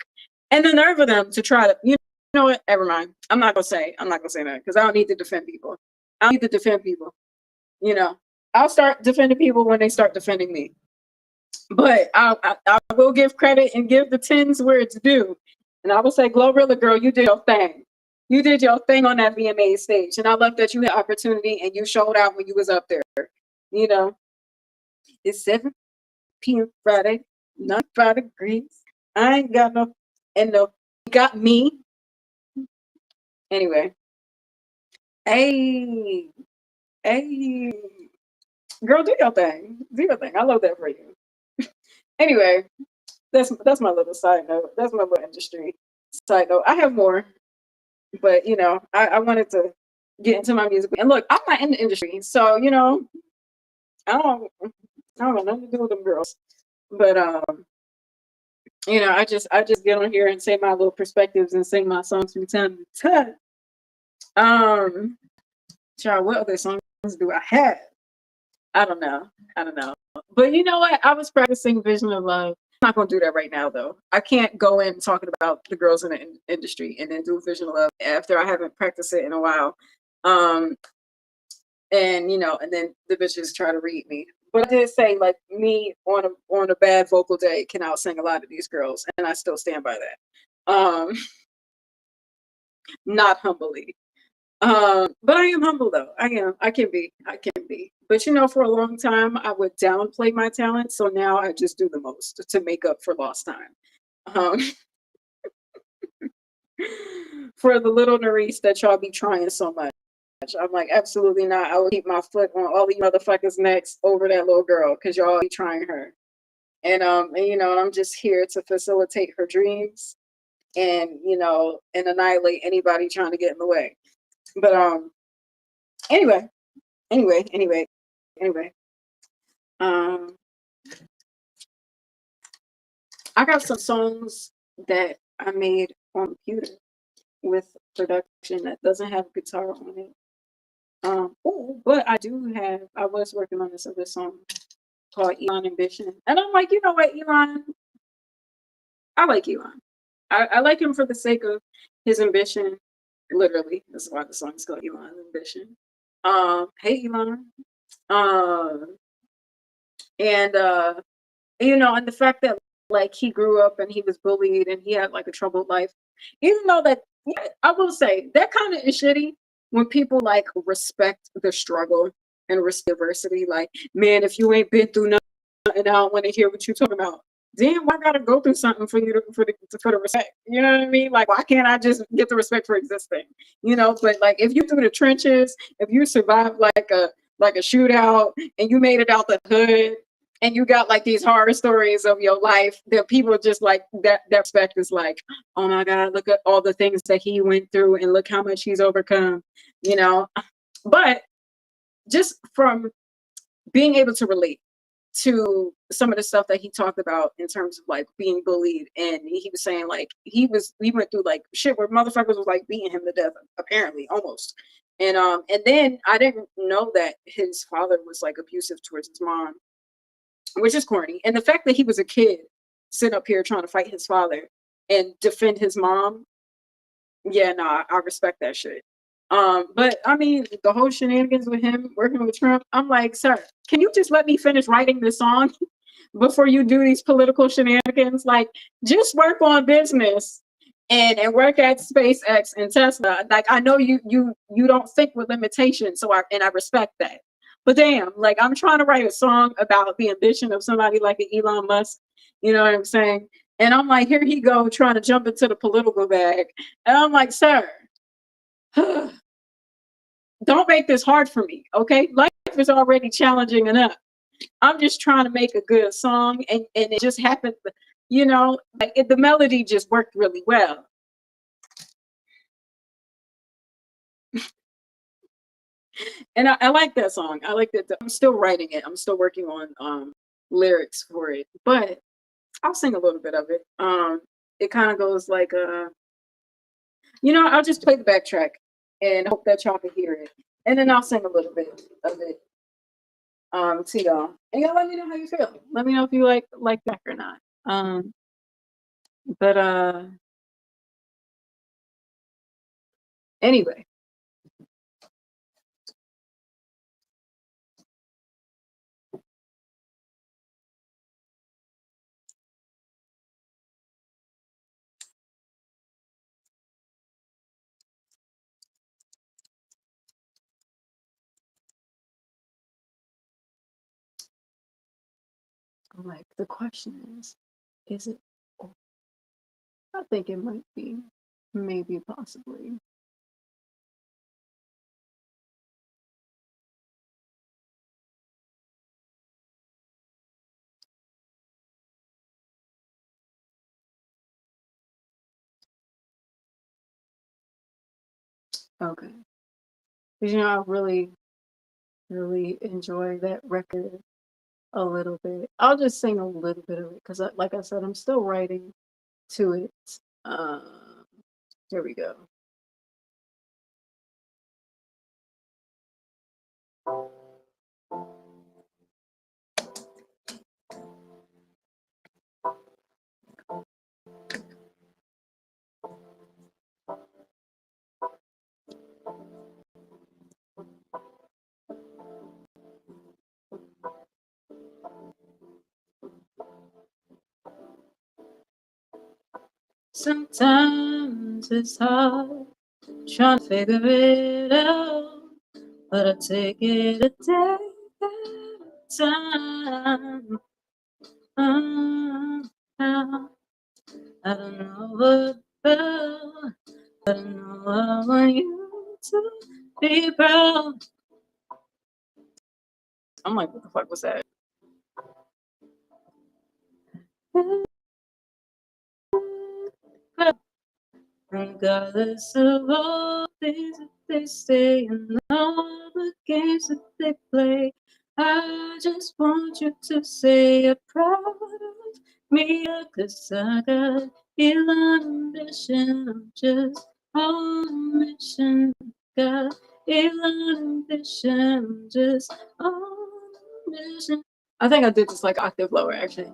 And the nerve of them to try to, you know what? Never mind. I'm not gonna say that because I don't need to defend people. I don't need to defend people. You know, I'll start defending people when they start defending me. But I will give credit and give the tens where it's due. And I will say, Glorilla girl, you did your thing. You did your thing on that VMA stage. And I love that you had opportunity and you showed out when you was up there. You know, it's 7 p.m. Friday, 95 degrees. I ain't got no, and no, got me. Anyway, hey, hey, girl, do your thing. Do your thing. I love that for you. Anyway, that's my little side note. That's my little industry side note. I have more, but you know, I wanted to get into my music. And look, I'm not in the industry, so you know, I don't I don't have nothing to do with them girls. But you know, I just get on here and say my little perspectives and sing my songs from time to time. Um, child, what other songs do I have? I don't know. I don't know. But you know what? I was practicing Vision of Love. I'm not gonna do that right now though. I can't go in talking about the girls in the industry and then do Vision of Love after I haven't practiced it in a while. Um, and you know, and then the bitches try to read me. But I did say like me on a bad vocal day can out sing a lot of these girls, and I still stand by that. Not humbly. But I am humble though. I am. I can be. I can be. But you know, for a long time I would downplay my talent. So now I just do the most to make up for lost time. Um for the little Narice that y'all be trying so much. I'm like, absolutely not. I will keep my foot on all these motherfuckers' necks over that little girl because y'all be trying her. And you know, and I'm just here to facilitate her dreams and you know, and annihilate anybody trying to get in the way. But anyway, anyway. Um I got some songs that I made on computer with production that doesn't have guitar on it. Ooh, but I was working on this other song called Elon Ambition. And I'm like, you know what, Elon? I like Elon. I like him for the sake of his ambition. Literally, that's why the song is called Elon Ambition. Hey Elon. Um, and you know, and the fact that like he grew up and he was bullied and he had like a troubled life, even though that yeah, I will say that kind of is shitty when people like respect the struggle and risk adversity. Like, man, if you ain't been through nothing, I don't want to hear what you talking about. Damn, why gotta go through something for you to for the respect? You know what I mean? Like, why can't I just get the respect for existing? You know, but like if you through the trenches, if you survived like a shootout and you made it out the hood and you got like these horror stories of your life that people just like that respect is like, oh my God, look at all the things that he went through and look how much he's overcome, you know. But just from being able to relate, to some of the stuff that he talked about in terms of like being bullied, and he was saying like we went through like shit where motherfuckers was like beating him to death, apparently, almost. And then I didn't know that his father was like abusive towards his mom, which is corny. And the fact that he was a kid sitting up here trying to fight his father and defend his mom, yeah, nah, I respect that shit. But I mean, the whole shenanigans with him working with Trump, I'm like, sir, can you just let me finish writing this song before you do these political shenanigans? Like, just work on business and work at SpaceX and Tesla. Like, I know you don't think with limitations, so I respect that. But damn, like I'm trying to write a song about the ambition of somebody like an Elon Musk. You know what I'm saying? And I'm like, here he go trying to jump into the political bag. And I'm like, sir, don't make this hard for me, okay? Life is already challenging enough. I'm just trying to make a good song, and it just happened, like the melody just worked really well. And I like that song. I like that. I'm still writing it. I'm still working on lyrics for it, but I'll sing a little bit of it. It kind of goes like, I'll just play the backtrack and hope that y'all can hear it, and then I'll sing a little bit of it to y'all, and y'all let me know how you feel. Let me know if you like that or not. But anyway, like the question is it? Oh, I think it might be, maybe, possibly. Okay, because I really enjoy that record a little bit. I'll just sing a little bit of it because, like I said, I'm still writing to it. Um, Here we go. Sometimes it's hard trying to figure it out, but I take it a day at a time. Uh, uh, I don't know what about, but I know I want you to be proud. I'm like, what the fuck was that? Regardless of all things that they say and all the games that they play, I just want you to say you're proud of me, 'cause I got Elon ambition. I'm just on a mission. Got Elon ambition. I'm just on a mission. I think I did this like octave lower, actually.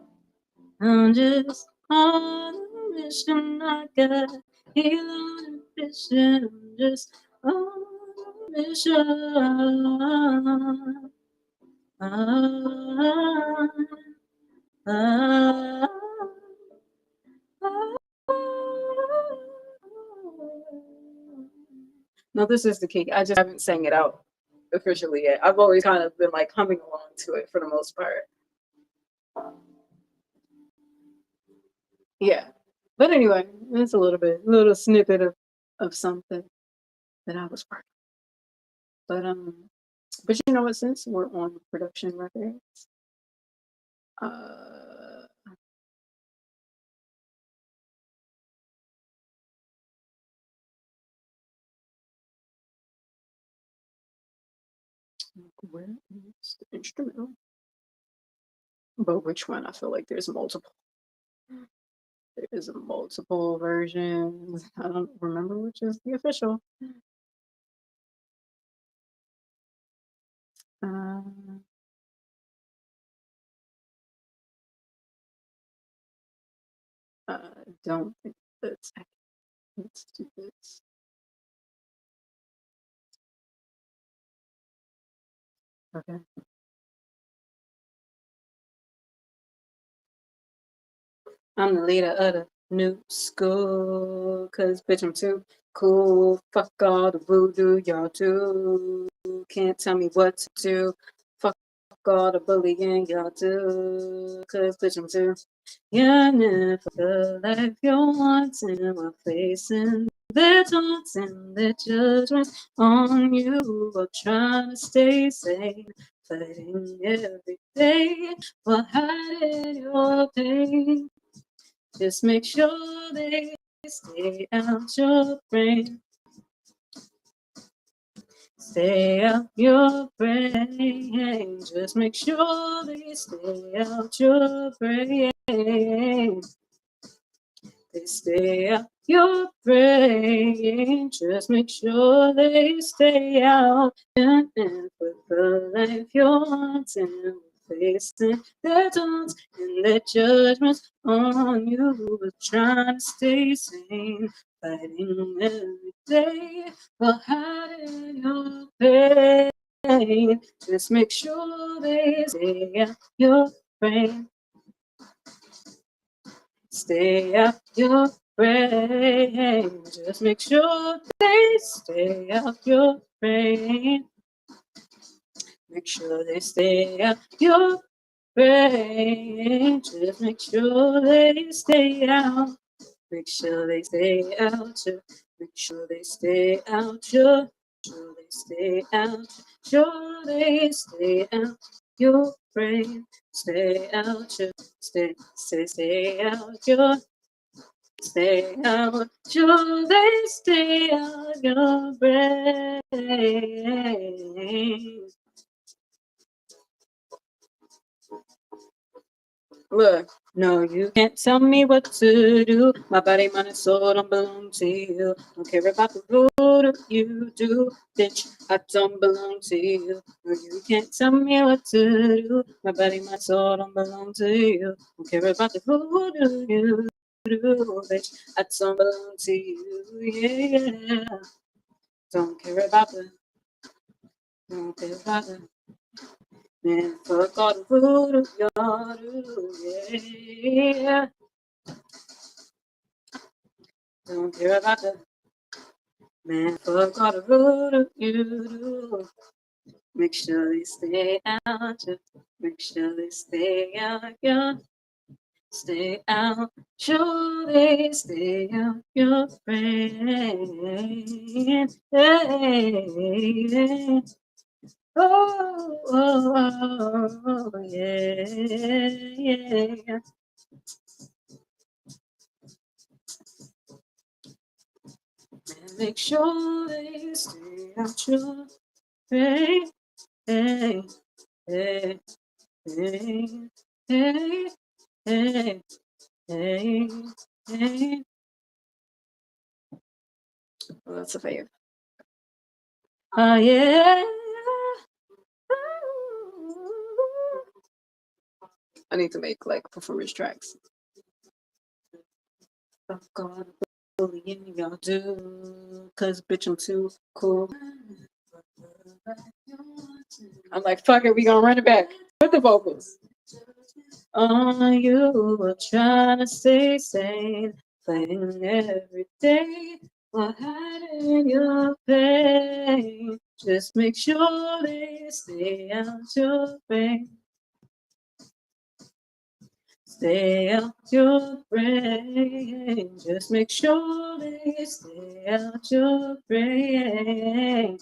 I'm just on a mission. I got Elon ambition. I'm just on a mission. Ah, ah, No, this is the key. I just haven't sang it out officially yet. I've always kind of been like humming along to it for the most part. Yeah. But anyway, it's a little snippet of something that I was working. But you know what? Since we're on production records, uh, where is the instrumental? But which one? I feel like there's multiple. There is multiple versions. I don't remember which is the official. Uh, I don't think that's. Let's do this. Okay. I'm the leader of the new school, cause bitch I'm too cool. Fuck all the voodoo y'all do. Can't tell me what to do. Fuck all the bullying y'all do, cause bitch I'm too yearning for the life you want in my face and their taunts and their judgments on you while trying to stay sane, fighting every day while hiding your pain. Just make sure they stay out your brain. Stay out your brain. Just make sure they stay out your brain. They stay out your brain. Just make sure they stay out. And with the life you're wanting, facing their taunts and their judgments on you, but trying to stay sane, fighting every day while hiding your pain. Just make sure they stay out your brain. Stay out your brain. Just make sure they stay out your brain. Make sure they stay out your brain. Just make sure they stay out. Make sure they stay out your. Make sure they stay out your. Sure they stay out. Sure they stay out your brain. Stay out your. Stay out your. Stay out your. They stay out your brain. Look, no, you can't tell me what to do. My body, mind, and soul don't belong to you. Don't care about the voodoo you do, bitch. I don't belong to you. No, you can't tell me what to do. My body, my soul don't belong to you. Don't care about the voodoo you do, bitch. I don't belong to you. Yeah, don't care about the. Don't care about the. Man, fuck all the voodoo y'all do. Yeah. Don't care about the man, fuck all the voodoo you do. Make sure they stay out, make sure they stay out, yeah. Stay out, sure they stay out your brain. Hey, oh, oh, oh, yeah, yeah. And make sure they stay out your brain. Hey, hey, hey, hey, hey, hey, hey. Well, that's a fave. Oh, yeah. I need to make like performance tracks. Fuck all the bullying y'all do, cause bitch I'm too cool. I'm like, fuck it, we gonna run it back with the vocals. You were trying to stay sane, fighting every day while hiding your pain. Just make sure they stay out your brain. Stay out your brain. Just make sure they stay out your brain.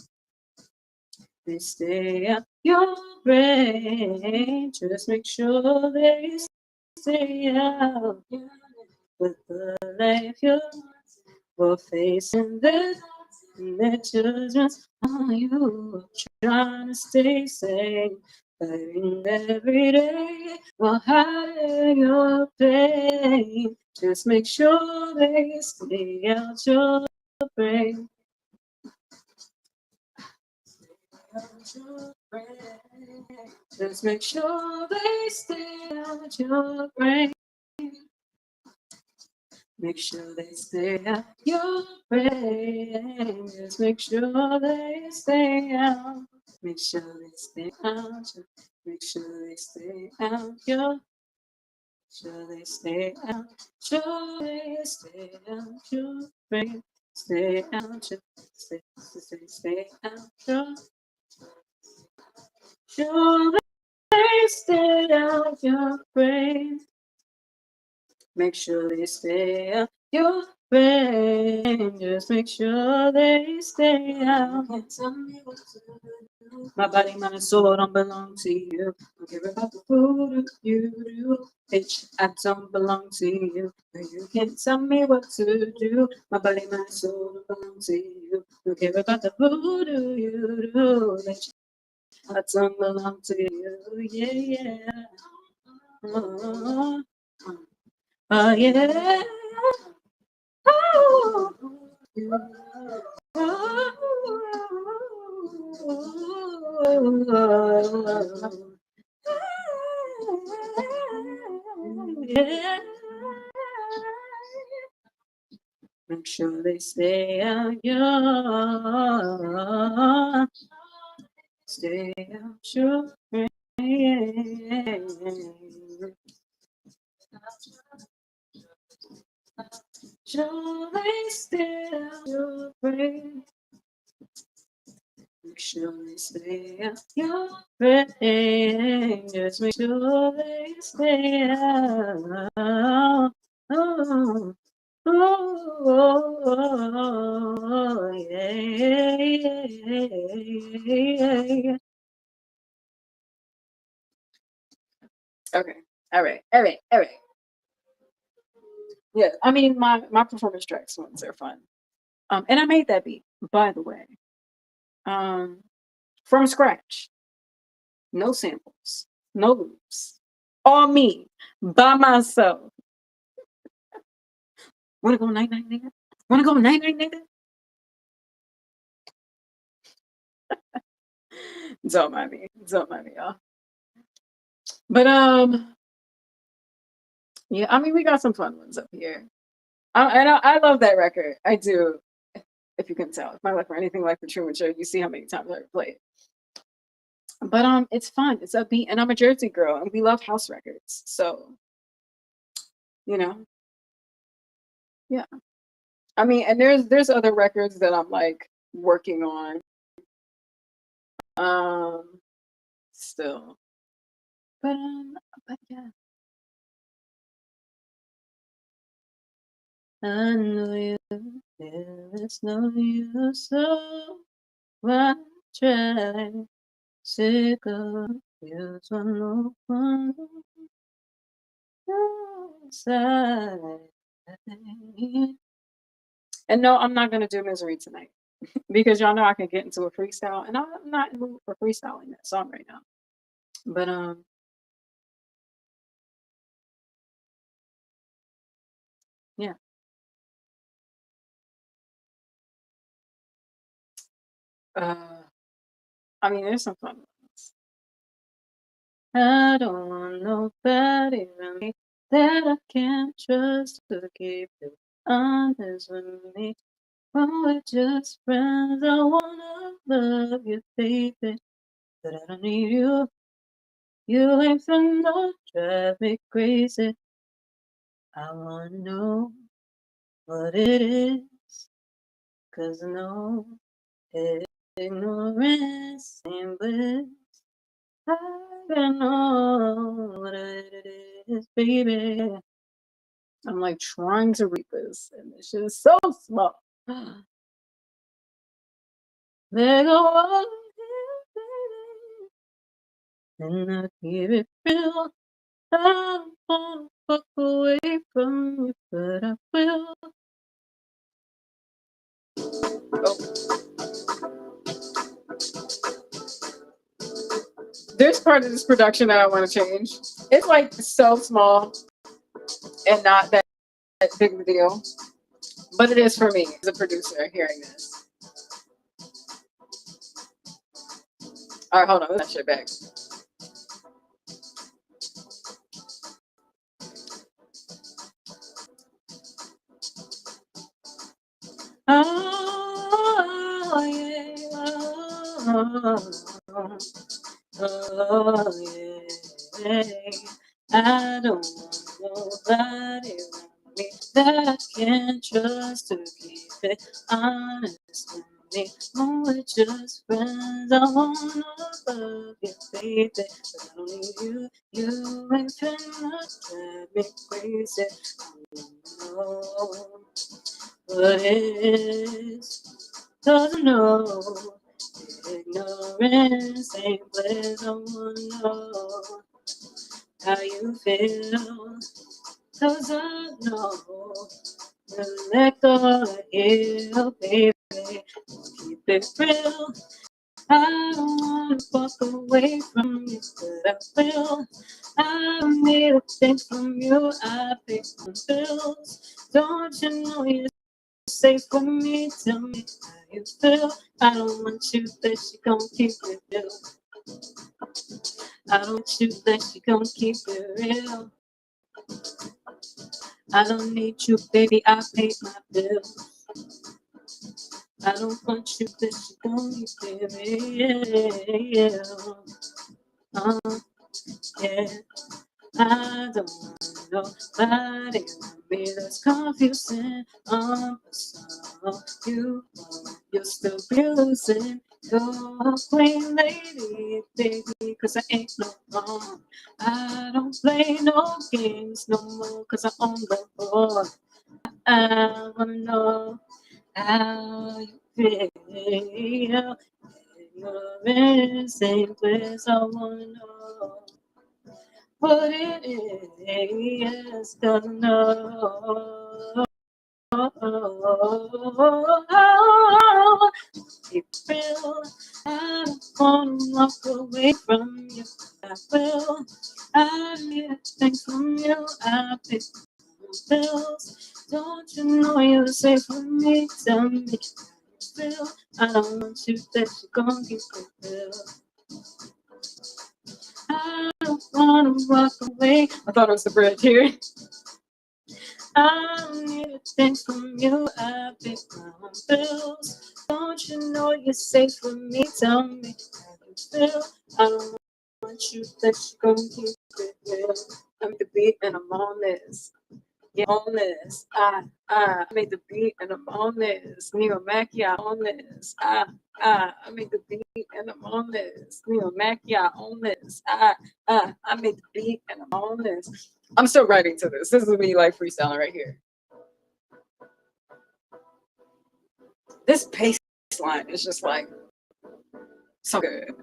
They stay out your brain. Just make sure they stay out. With the life you're facing, their judgments on you. Trying to stay sane, fighting every day while hiding your pain. Just make sure they stay out your brain. Just make sure they stay out your brain. Make sure they stay out your brain. Just make sure they stay out. Make sure they stay out. Make sure they stay out your. Sure they stay out. Sure they stay out your brain. Stay out your. Stay out your. Sure they stay out your brain. Make sure they stay out your brain. Just make sure they stay out. Tell me what to do. My body, mind, and soul don't belong to you. Don't care about the food you do. Bitch, I don't belong to you. You can't tell me what to do. My body, mind, and soul don't belong to you. Don't care about the voodoo you do. Bitch, I don't belong to you. Yeah, yeah. Oh, yeah. Oh, yeah. Make sure they stay out your, stay out your brain. Sure they stay out your brain. Make sure they stay out your brain. Just make sure they stay out. Oh, oh, yeah, yeah. Okay. All right. All right. All right. Yeah. I mean, my performance tracks ones are fun. And I made that beat, by the way. From scratch. No samples, no loops. All me, by myself. Wanna go night night nigga? Wanna go night night nigga? Don't mind me. Don't mind me, y'all. But yeah, I mean we got some fun ones up here. I love that record. I do. If you can tell. If my life were anything like the Truman Show, you see how many times I play it. But it's fun. It's upbeat, and I'm a Jersey girl, and we love house records. So, you know, yeah. I mean, and there's other records that I'm like working on. Still. But yeah. I know you, there's no use, so why try? Sick of you, so no one outside. And no, I'm not gonna do Misery tonight because y'all know I can get into a freestyle, and I'm not in the mood for freestyling that song right now. But yeah. I mean, there's some fun ones. I don't want nobody around me that I can't trust to keep it honest with me. When we're just friends, I wanna love you, baby, but I don't need you. You ain't from no drive me crazy. I wanna know what it is, 'cause no ignorance ain't bliss. I gotta know what it is, baby. I'm like trying to read this, and it's just so slow. Let go of it, baby, and I keep it real. I don't wanna walk away from you, but I will. Oh. There's part of this production that I want to change. It's like so small and not that big of a deal, but it is for me as a producer hearing this. All right, hold on, let's that shit back. Oh yeah, oh yeah. I don't want nobody around me that I can trust to keep it honest with me. When we're just friends, I wanna love you, baby, but I don't need you. You ain't finna drive me crazy. I wanna know what is, 'cause I know ignorance ain't bliss. I wanna know how you feel, 'cause I know you let go of you, baby. Keep it real. I don't wanna walk away from you, but I will. I don't need a thing from you. I pay my bills. Don't you know you're safe for me? Tell me how you feel. I don't want you, but you gon' keep it real. I don't want you, but you gon' keep it real. I don't need you, baby. I pay my bills. I don't want you, but you gon' keep it real. Yeah. I don't want nobody around me that's confusing. So you'll still be losing. You're a queen lady, baby, 'cause I ain't no wrong. I don't play no games no more, 'cause I own the board. I wanna know how you feel. You're in the same place, I wanna know what it is, 'cause I know. It's real. I don't wanna walk away from you. I will. I need a thing from you. I pay my bills. Don't you know you're safe for me? Tell me how you feel. I don't want you, that you gon' keep it real. I don't wanna walk away. I thought it was the bridge here. I don't need a thing from you. I pay my own bills. Don't you know you're safe for me? Tell me how you feel. I don't want you, that you gon' keep it real. I made the beat and I'm on this. Yeah, on this. I made the beat and I'm on this. Neo Macchia on this. I made the beat and I'm on this. Neo Macchia on this. I made the beat and I'm on this. I'm still writing to this. This is me like freestyling right here. This bass line is just like so good.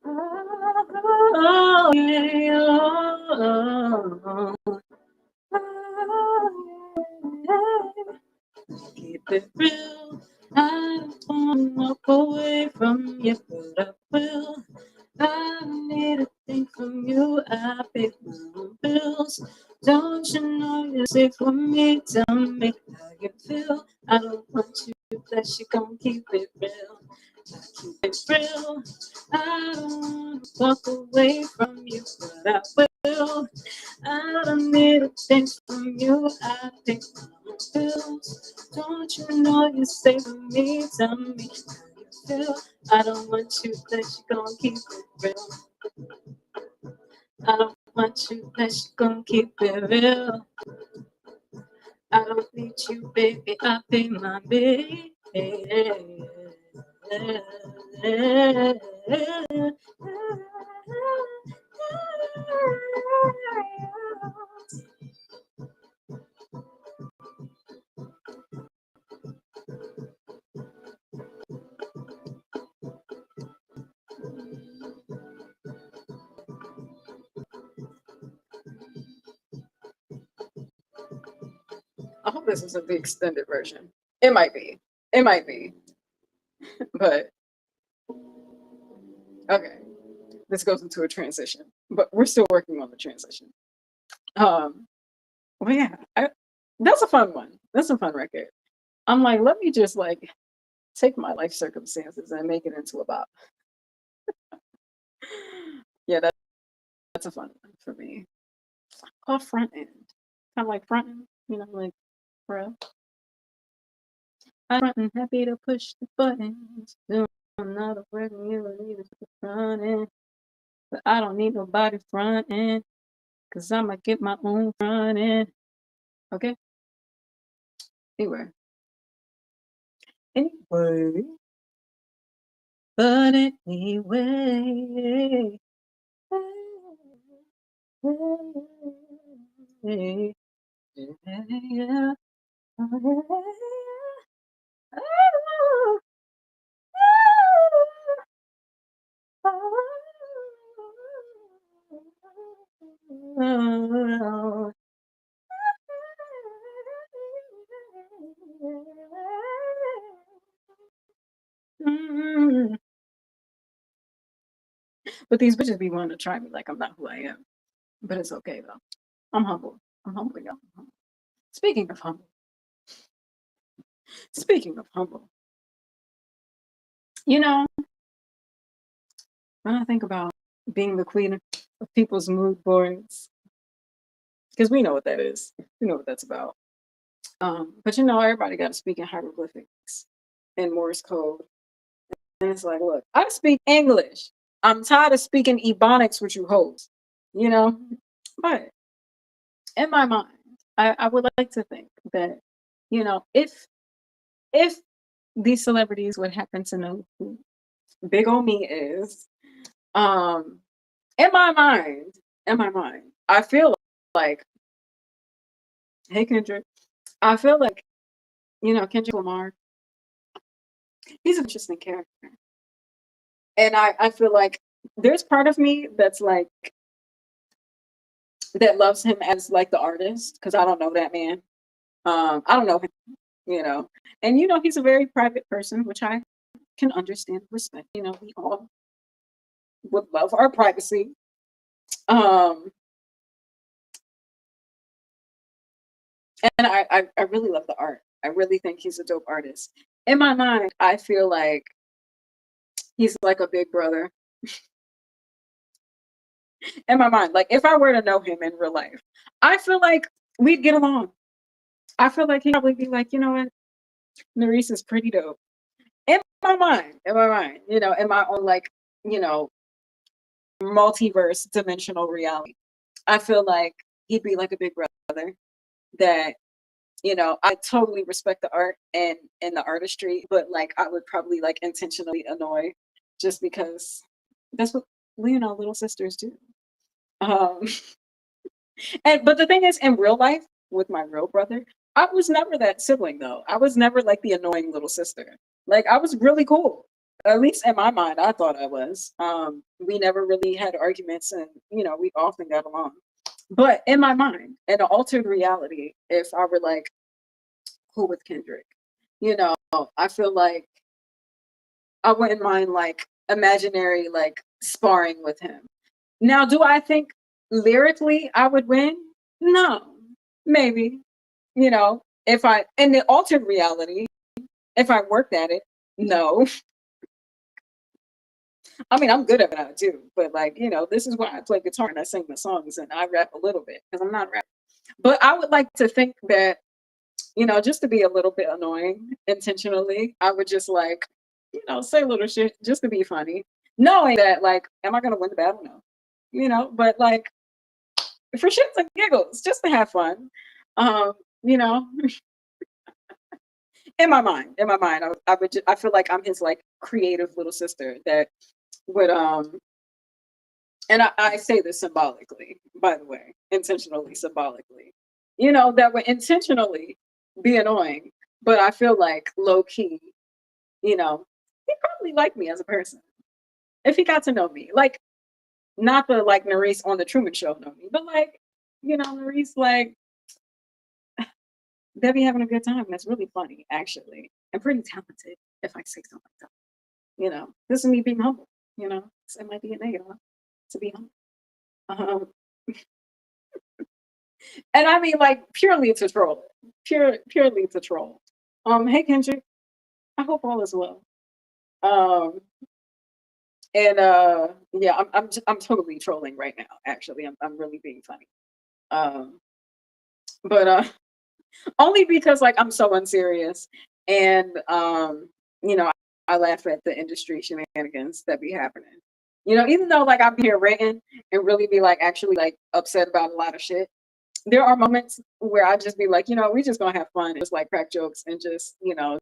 Oh, yeah, keep it real. I don't wanna walk away from you, but I will. I need a thing from you. I pay my own bills. Don't you know you're safe for me? Tell me how you feel. I don't want you, but you gon' keep it real. Keep it real. I don't wanna walk away from you, but I will. I don't need a thing from you. I pay my own bills. Don't you know you're safe for me? Tell me how you feel. I don't want you, but you gon' keep it real. I don't want you, but you gon' keep it real. I don't need you, baby. I pay my bill. I hope this isn't the extended version. It might be. It might be. But Okay, this goes into a transition, but we're still working on the transition. Um, well, yeah, that's a fun one. That's a fun record. I'm like, let me just like take my life circumstances and make it into a bop. Yeah, that's a fun one for me. Called front end, kind of like front end, like bro. I'm front and happy to push the buttons. Doing another work and you don't need to put the front end, but I don't need nobody front end, cause I'ma get my own front end. Okay. Anyway, anyway, but anyway. Yeah. But these bitches be wanting to try me like I'm not who I am. But it's okay though. I'm humble. I'm humble, y'all. I'm humble. Speaking of humble, speaking of humble, you know, when I think about being the queen of people's mood boards, because we know what that is. We know what that's about. But everybody got to speak in hieroglyphics and Morse code. And it's like, look, I speak English. I'm tired of speaking Ebonics with you hoes, you know? But in my mind, I would like to think that, if these celebrities would happen to know who Big Ol' Me is, um, in my mind, I feel like, hey Kendrick, I feel like, Kendrick Lamar, he's an interesting character. And I feel like there's part of me that's like that loves him as like the artist, because I don't know that man. I don't know him, and he's a very private person, which I can understand and respect. We all would love our privacy. Um, and I really love the art. I really think he's a dope artist. In my mind, I feel like he's like a big brother. In my mind, like if I were to know him in real life, I feel like we'd get along. I feel like he'd probably be like, you know what, Narisse is pretty dope. In my own like, you know, multiverse dimensional reality. I feel like he'd be like a big brother that, I totally respect the art and the artistry, but like I would probably like intentionally annoy just because that's what little sisters do. Um and but the thing is, in real life with my real brother, I was never that sibling though. I was never like the annoying little sister. Like I was really cool. At least in my mind, I thought I was. We never really had arguments, and we often got along. But in my mind, in an altered reality, if I were like cool with Kendrick, I feel like I wouldn't mind like imaginary like sparring with him. Now, do I think lyrically I would win? No, maybe. If I in the altered reality, if I worked at it, no. I mean, I'm good at what I do, but like, this is why I play guitar and I sing my songs and I rap a little bit because I'm not rapping. But I would like to think that, just to be a little bit annoying intentionally, I would just like, say little shit just to be funny, knowing that like, am I gonna win the battle? No. But like for shits and giggles, just to have fun. Um, you know, in my mind, I feel like I'm his like creative little sister that would and I say this symbolically, by the way, intentionally symbolically, that would intentionally be annoying, but I feel like low key, he probably liked me as a person if he got to know me. Like not the like Nerisse on the Truman Show know me, but like, Nerisse like they be having a good time. That's really funny, actually, and pretty talented, if I say so myself. This is me being humble. You know, it might be a negative, to be honest. Um, and I mean, like, purely to troll, purely to troll. Hey Kendrick, I hope all is well. Um, and yeah, I'm totally trolling right now. Actually, I'm really being funny. Um, but only because like I'm so unserious, and you know, I laugh at the industry shenanigans that be happening. You know, even though like I'm here ranting and really be like actually like upset about a lot of shit, there are moments where I just be like, you know, we just gonna have fun and just like crack jokes and just, you know,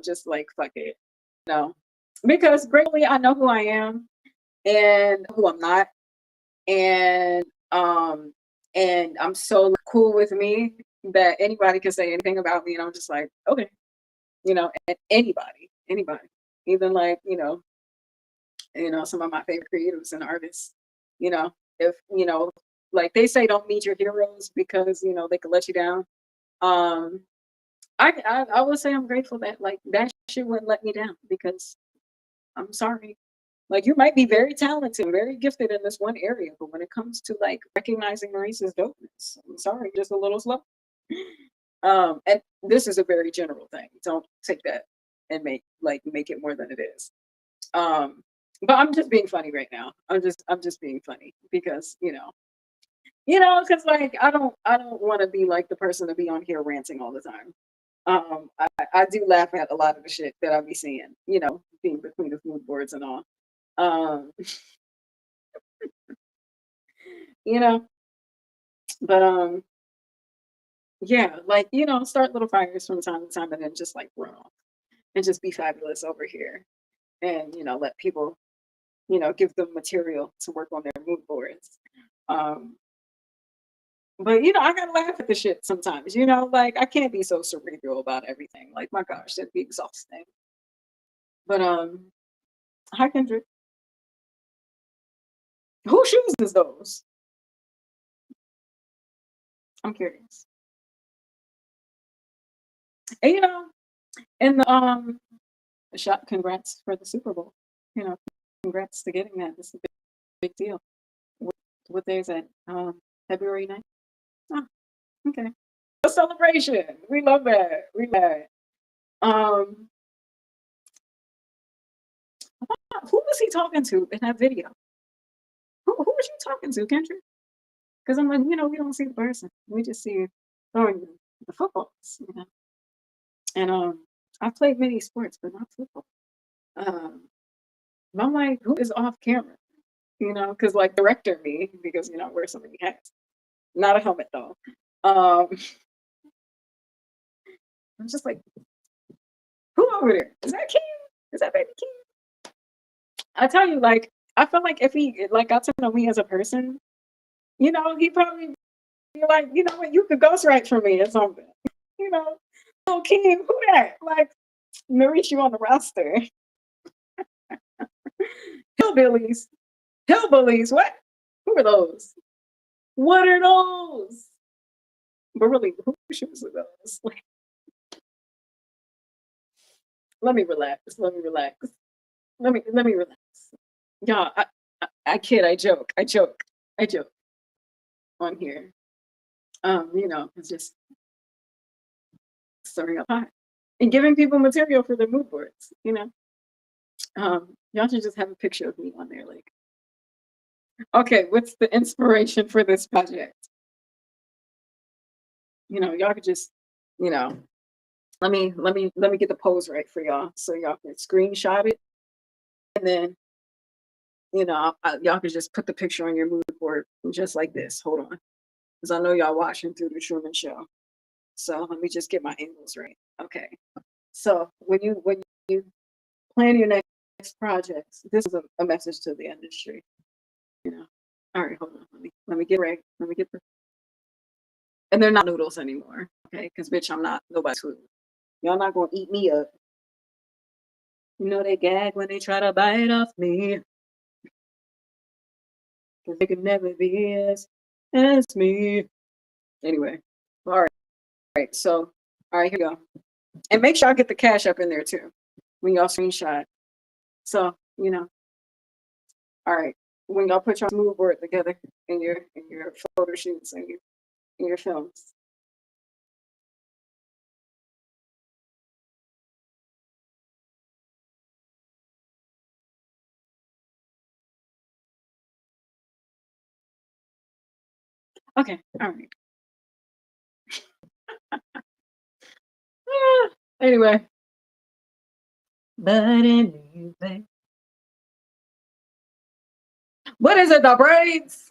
just like fuck it. You know. Because greatly I know who I am and who I'm not. And um and I'm so cool with me that anybody can say anything about me and I'm just like, okay, you know, and anybody. Even like, you know, some of my favorite creatives and artists, you know, if you know, like they say don't meet your heroes because, you know, they could let you down. Um I would say I'm grateful that like that shit wouldn't let me down because I'm sorry. Like you might be very talented, very gifted in this one area, but when it comes to like recognizing Maurice's dopeness, I'm sorry, just a little slow. And this is a very general thing. Don't take that and make it more than it is. Um, but I'm just being funny right now. I'm just being funny because because like I don't want to be like the person to be on here ranting all the time. I do laugh at a lot of the shit that I be seeing, being between the food boards and all. Um, you know, but yeah, like, start little fires from time to time and then just like run off and just be fabulous over here and, let people, give them material to work on their mood boards. Um, but I gotta laugh at the shit sometimes, like I can't be so cerebral about everything. Like my gosh, that'd be exhausting. But hi Kendrick. Who shoes is those? I'm curious. And and the shot congrats for the Super Bowl. You know, congrats to getting that. It's a big deal. What, what day is that? February 9th? Oh, okay. A celebration. We love that. We love that. Um, who was he talking to in that video? Who was you talking to, Kendrick? Because I'm like, we don't see the person. We just see throwing the footballs. And I played many sports, but not football. Um, and I'm like, who is off camera? Because like director me, because I wear so many hats. Not a helmet though. Um, I'm just like, who over there? Is that King? Is that baby King? I tell you, like, I feel like if he like got to know me as a person, he probably be like, you know what, you could ghostwrite for me or something. You know, oh King, who that? Like, Narice you on the roster. Hillbillies. Hillbillies, what? Who are those? What are those? But really, who shoes are those? Like, let me relax. Let me relax. Let me relax. Y'all, I kid, I joke on here. It's just stirring up pot and giving people material for their mood boards. Y'all should just have a picture of me on there. Like, okay, what's the inspiration for this project? Y'all could just, you know, let me get the pose right for y'all so y'all can screenshot it and then y'all could just put the picture on your mood board just like this. Hold on, because I know y'all watching through the Truman Show. So let me just get my angles right. Okay. So when you plan your next projects, this is a message to the industry. You know. All right, hold on. Let me get right. Let me get the. And they're not noodles anymore. Okay, because bitch, I'm not nobody's food. Y'all not gonna eat me up. They gag when they try to bite off me. Cause they can never be as me. Anyway, all right. So, all right, here we go. And make sure I get the cash up in there too when y'all screenshot. So, All right. When y'all put your mood board together in your photo shoots and your films. Okay. All right. Anyway. But anyway. What is it? The braids?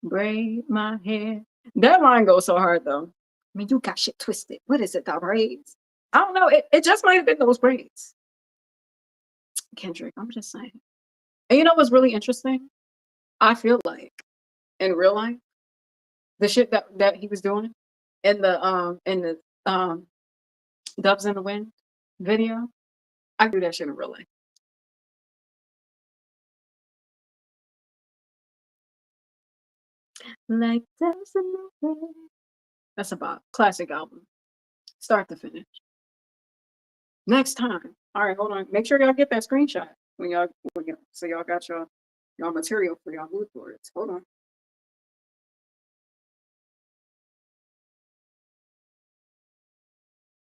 Braid my hair. That line goes so hard though. I mean, you got shit twisted. What is it? The braids? I don't know. It just might have been those braids. Kendrick, I'm just saying. And you know what's really interesting? I feel like in real life, the shit that he was doing in the Doves in the Wind video, I do that shit in real life. Like doves in the wind. That's about classic album, start to finish. Next time. All right, hold on. Make sure y'all get that screenshot so y'all got y'all material for y'all mood boards. Hold on.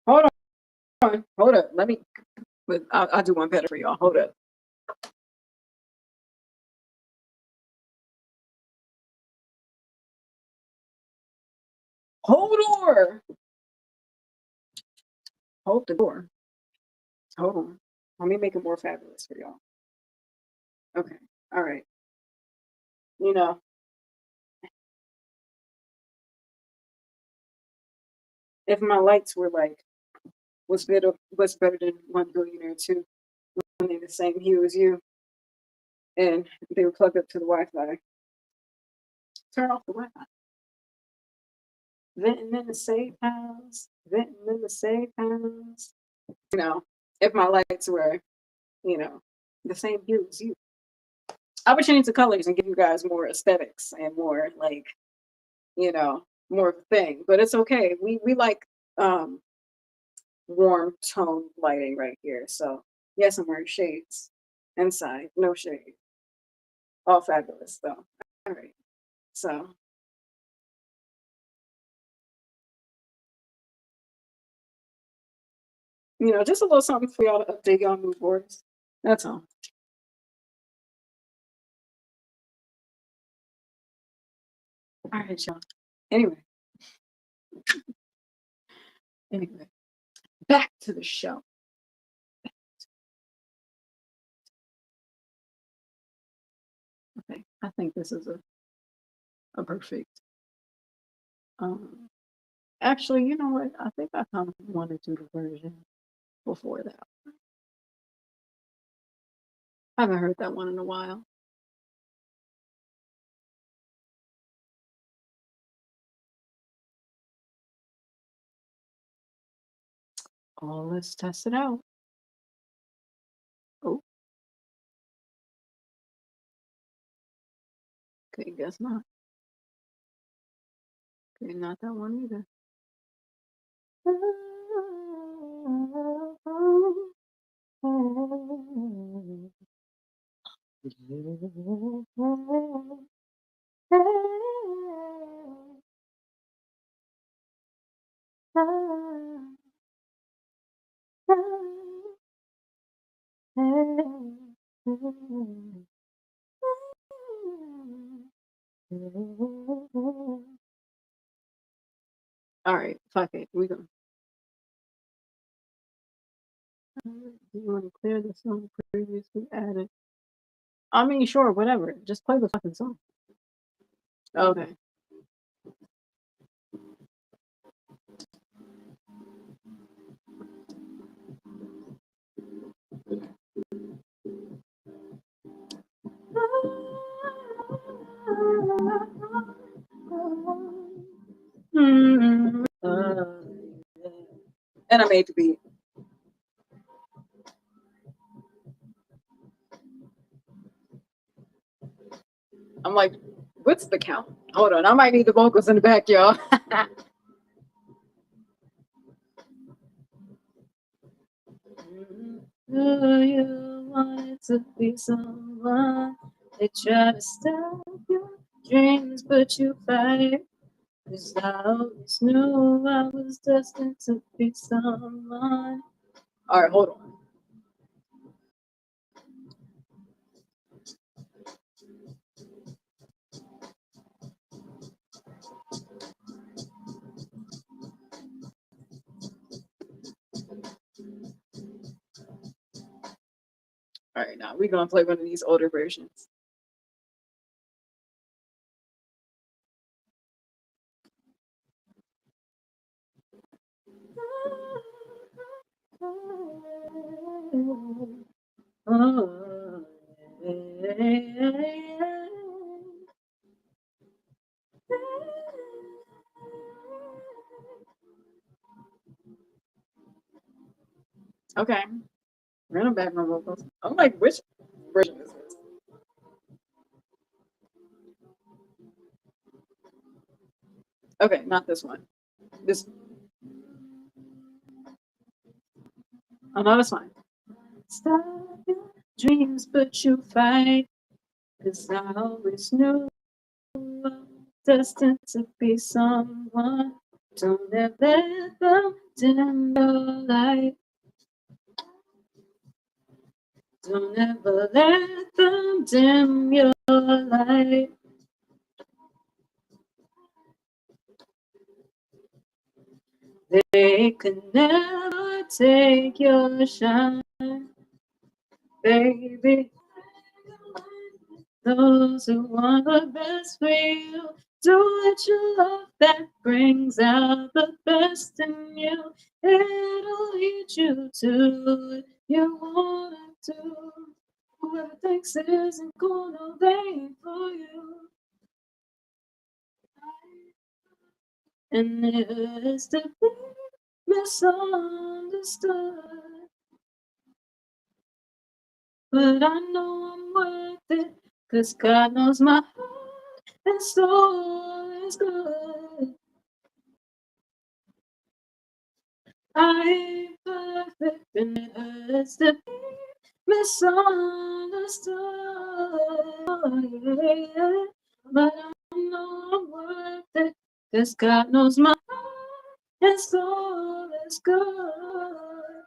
Hold on. Hold up. Let me. I'll do one better for y'all. Hold up. Hold on. Hold the door. Hold on. Let me make it more fabulous for y'all. Okay. All right. You know, if my lights were like, what's better than 1 billion or two when they're the same hue as you, and they were plugged up to the Wi-Fi. Turn off the Wi-Fi. Venting in the safe house. Venting in the safe house. You know, if my lights were, the same hue as you, I would change the colors and give you guys more aesthetics and more like, more of a thing. But it's okay. We like warm tone lighting right here. So yes, I'm wearing shades inside, no shade. All fabulous though. All right. So just a little something for y'all to update y'all mood boards. That's all. All right, y'all. Anyway. Back to the show. Okay, I think this is a perfect. Actually, you know what? I think I kind of want to do the version before that. I haven't heard that one in a while. Oh, let's test it out. Oh. Okay, guess not. Okay, not that one either. All right, fuck it. We go. You want to clear the song previously added? I mean, sure, whatever. Just play the fucking song. Okay. And I made the beat. I'm like, what's the count? Hold on, I might need the vocals in the back, y'all. Do you want it to be someone. They try to stop your dreams, but you fight. 'Cause I always knew I was destined to be someone. All right, hold on. All right, now we're gonna play one of these older versions. Okay, random background vocals. I'm like, which version is this? Okay, not this one. This. Oh no, that's fine. Stop your dreams, but you fight. 'Cause I always knew I was destined to be someone. Don't ever let them dim your light. Don't ever let them dim your light. They can never take your shine, baby. Those who want the best for you, do what you love that brings out the best in you. It'll lead you to what you wanna do. Whoever thinks it isn't gonna wait for you. And it's to be misunderstood. But I know I'm worth it, 'cause God knows my heart and soul is good. I ain't perfect and it hurts to be misunderstood. Yeah. But I know I'm worth it, 'cause God knows my heart and soul is good.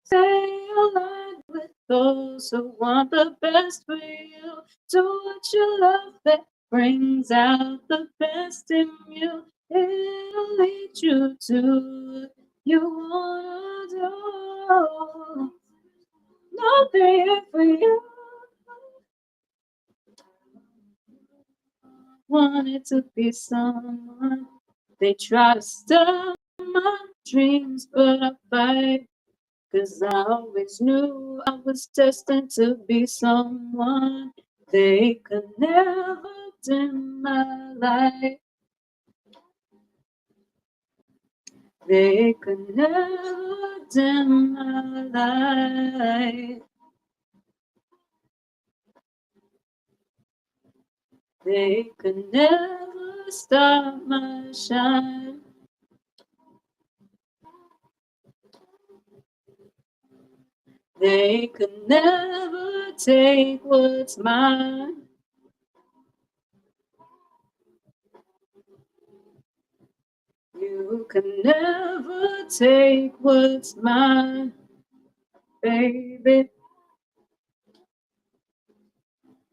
Stay aligned with those who want the best for you. Do what you love that brings out the best in you. It'll lead you to what you wanna do. Nothing for you. Wanted to be someone. They try to stop my dreams, but I fight. 'Cause I always knew I was destined to be someone. They could never dim my light. They could never dim my light. They could never stop my shine. They could never take what's mine. You can never take what's mine, baby.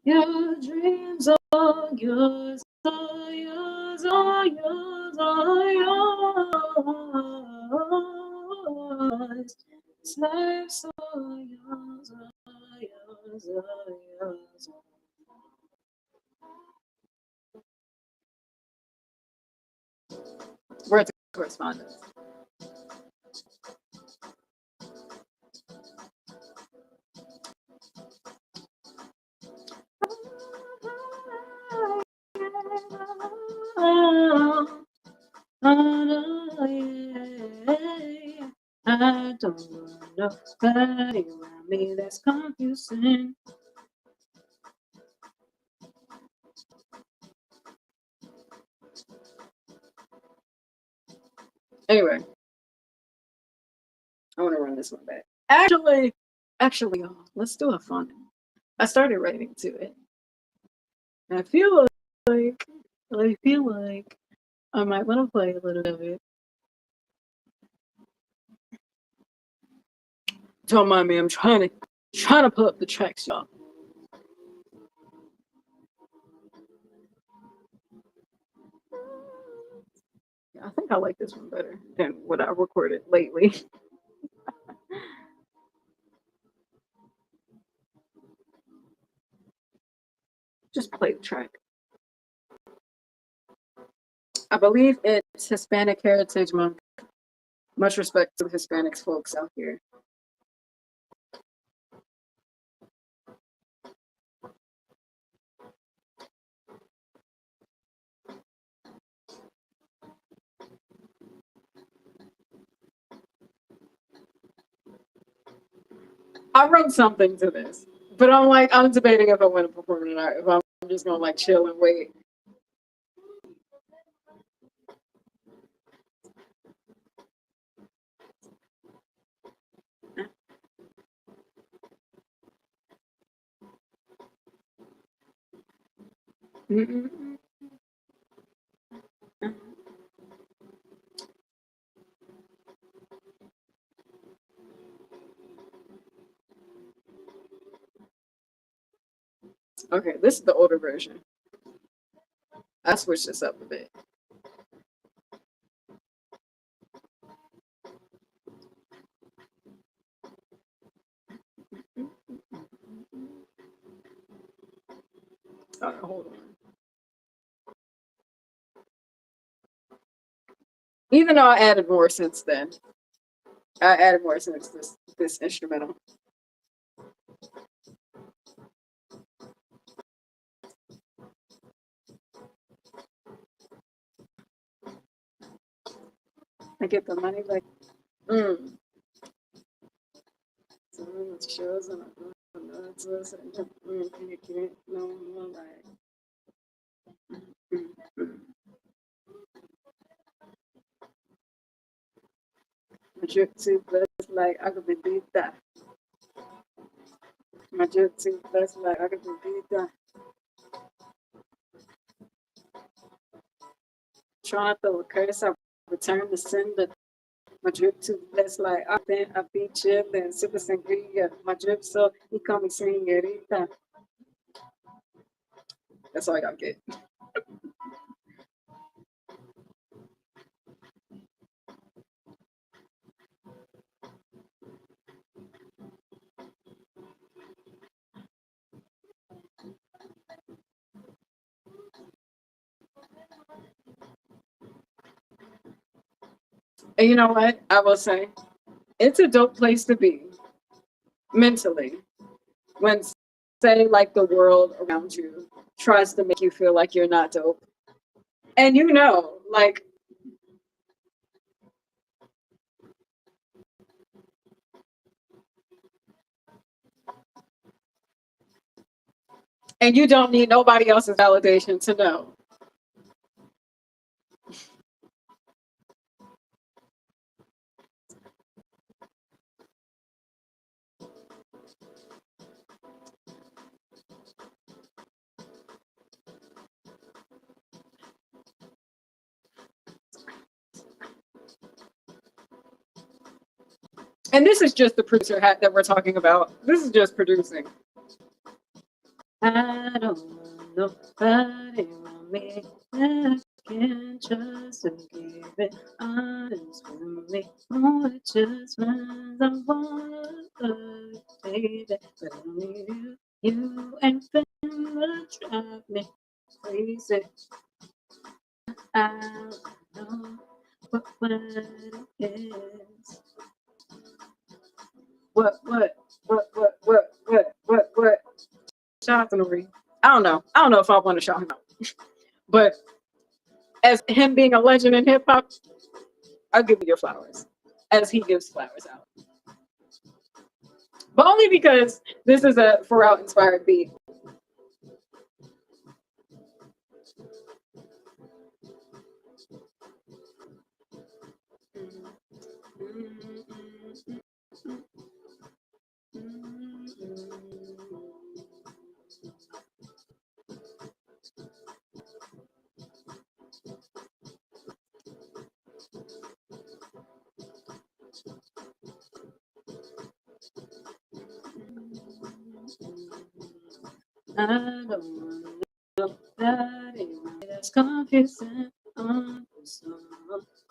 Your dreams are yours, all yours, all yours, all yours. This life's all yours, all yours, all yours. Words of correspondence. I don't want nobody around me that's confusing. Anyway, I want to run this one back. Actually, Actually, y'all, let's do a fun. I started writing to it. And I feel like I might want to play a little bit of it. Don't mind me, I'm trying to pull up the tracks, y'all. Yeah, I think I like this one better than what I recorded lately. Just play the track. I believe it's Hispanic Heritage Month. Much respect to the Hispanics folks out here. I wrote something to this, but I'm debating if I want to perform it or not. If I'm just gonna like chill and wait. Mm-mm. Okay, this is the older version. I switched this up a bit. Hold on. Even though I added more since then, I added more since this instrumental. I get the money like so much shows and you can't no more like my drip too blessed like I could be beat that. My drip too blessed like I could be beat that. Trying to throw a curse, I return the sender. My drip too blessed like I be chillin', super sangria. My drip so he call me senorita. That's all I gotta get. And you know what? I will say, it's a dope place to be mentally when, say, like the world around you tries to make you feel like you're not dope. And like, and you don't need nobody else's validation to know. And this is just the producer hat that we're talking about. This is just producing. I don't want nobody around me. I can trust and give it honest with me. Oh, it just runs I want baby, but I need you and Venmo drive me crazy. I don't know what it is. What? Shout out to Nori. I don't know. I don't know if I want to shout him out. But as him being a legend in hip hop, I'll give you your flowers. As he gives flowers out. But only because this is a Pharrell inspired beat. I don't wanna know that that's confusing. So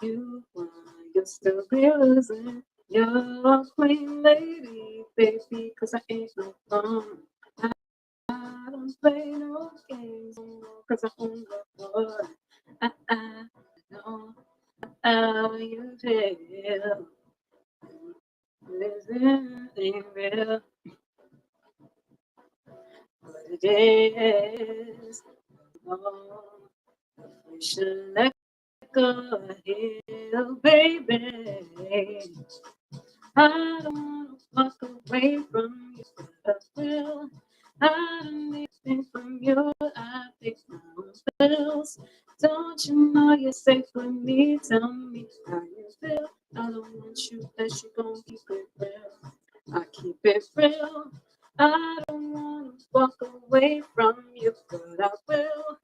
you want you still be losing. You're a queen lady, baby, 'cause I ain't no fun. I don't play no games, 'cause I own the boy. I know how you feel. Listen, ain't real, but it is. Oh, we should let go of you, baby. I don't wanna walk away from you, but I will. I don't need anything from you. I pay my own bills. Don't you know you're safe with me? Tell me how you feel. I don't want you, that you gon' keep it real. I keep it real. I don't wanna walk away from you, but I will.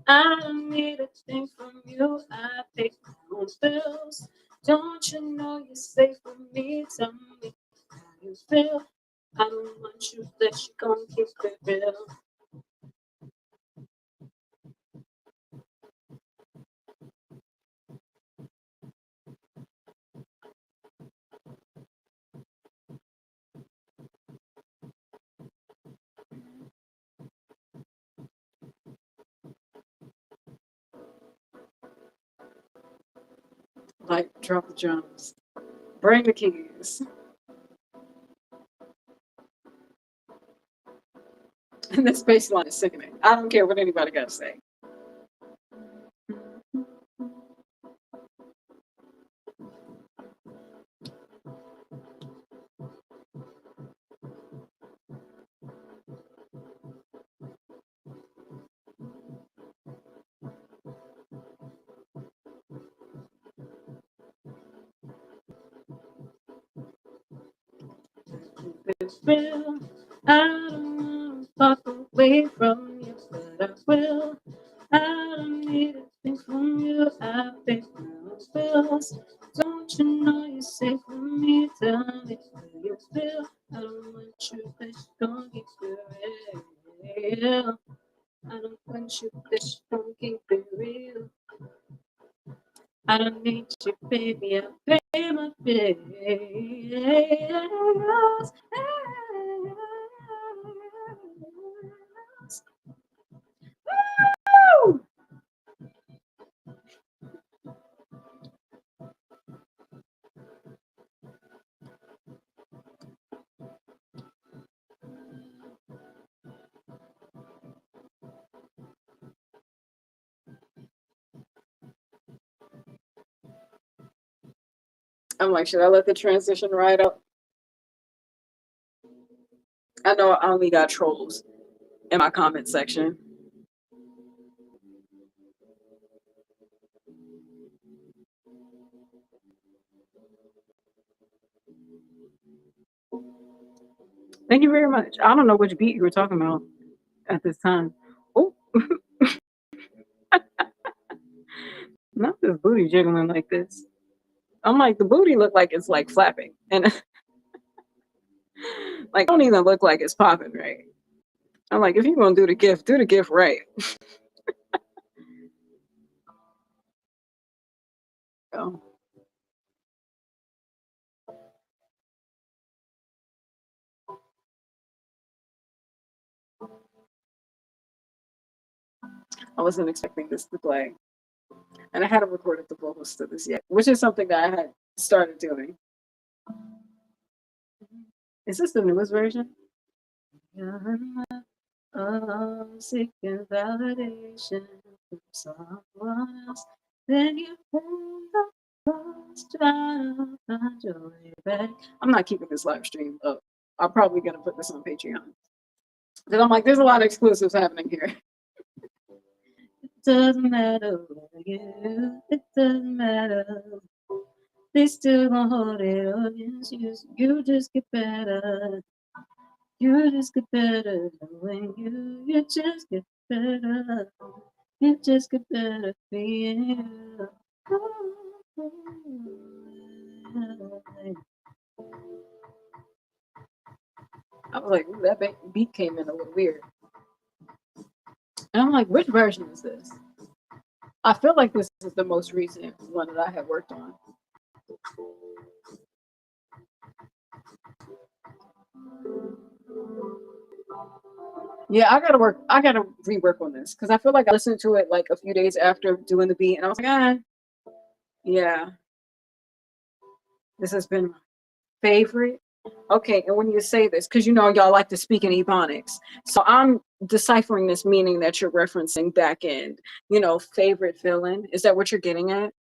I don't need a thing from you. I pay my own bills. Don't you know you're safe with me? Tell me how you feel. I don't want you, that you gon' keep it real. Like, drop the drums. Bring the keys. And this bass line is sickening. I don't care what anybody got to say. It's real. I don't wanna walk away from you, but I will. I don't need a thing from you. I pay my own bills. Don't you know you're safe with me? Tell me how you feel. I don't want you, but you gon' keep it real. I don't want you, but you gon' keep it real. I don't need you, baby. I pay my bills. Woo! I'm like, should I let the transition ride out? I know I only got trolls in my comment section. Thank you very much. I don't know which beat you were talking about at this time. Oh, not this booty jiggling like this. I'm like, the booty look like it's like flapping. And like, don't even look like it's popping right. I'm like, if you're gonna do the gift right. Oh, I wasn't expecting this to play. And I hadn't recorded the vocals to this yet, which is something that I had started doing. Is this the newest version? Oh, seeking validation from someone else. Then you end up lost trying to find your way back. I'm not keeping this live stream up. I'm probably gonna put this on Patreon. Because I'm like, there's a lot of exclusives happening here. It doesn't matter where you, it doesn't matter. They still gonna hold it against you. You just get better. You just get better knowing you. You just get better. You just get better being you. I was like, ooh, that beat came in a little weird. And I'm like, which version is this? I feel like this is the most recent one that I have worked on. Yeah, I gotta rework on this because I feel like I listened to it like a few days after doing the beat, and I was like, yeah, this has been my favorite. Okay, and when you say this, because you know y'all like to speak in ebonics, so I'm deciphering this meaning that you're referencing back end. Favorite villain. Is that what you're getting at?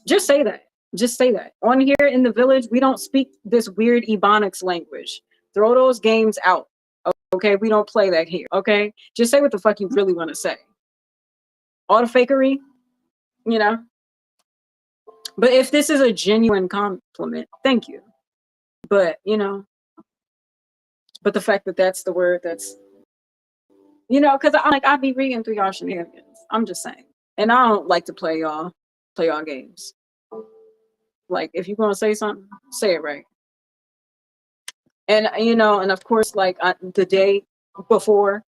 Just say that. Just say that. On here in the village, we don't speak this weird ebonics language. Throw those games out. Okay, we don't play that here. Okay, just say what the fuck you really want to say. All the fakery, you know. But if this is a genuine compliment, thank you. But but the fact that that's the word that's because I be reading through y'all shenanigans. I'm just saying, and I don't like to play y'all games. Like if you're gonna say something, say it right. And and of course, like the day before,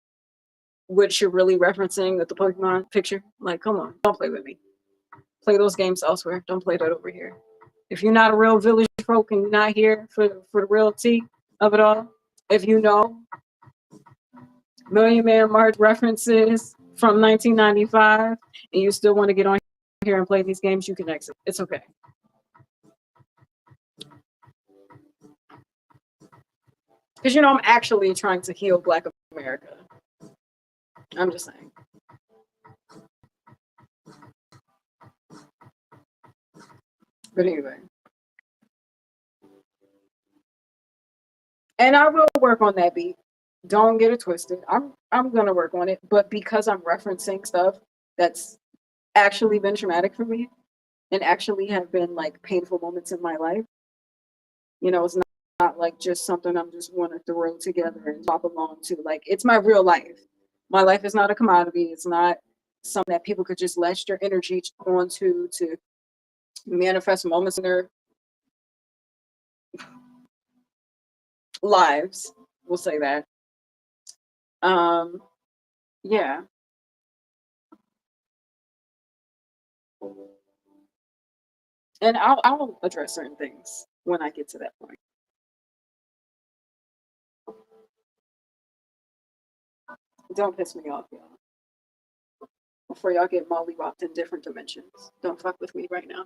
which you're really referencing with the Pokemon picture. Like, come on, don't play with me. Play those games elsewhere. Don't play that over here. If you're not a real village folk and you're not here for the real tea of it all, if you know Million Man March references from 1995 and you still want to get on here and play these games, you can exit. It's okay. Because I'm actually trying to heal Black America. I'm just saying. But anyway. And I will work on that beat. Don't get it twisted. I'm gonna work on it, but because I'm referencing stuff that's actually been traumatic for me and actually have been like painful moments in my life, it's not like just something I'm just want to throw together and talk along to. Like it's my real life. My life is not a commodity. It's not something that people could just latch their energy onto to manifest moments in their lives. We'll say that. Yeah. And I'll address certain things when I get to that point. Don't piss me off, y'all. Before y'all get mollywopped in different dimensions. Don't fuck with me right now.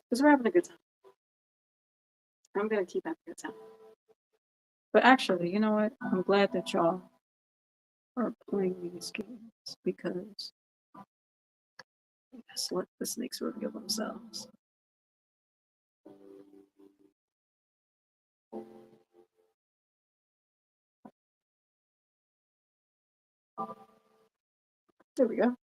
Because we're having a good time. I'm gonna keep having a good time. But actually, you know what? I'm glad that y'all are playing these games because just let the snakes reveal themselves. There we go.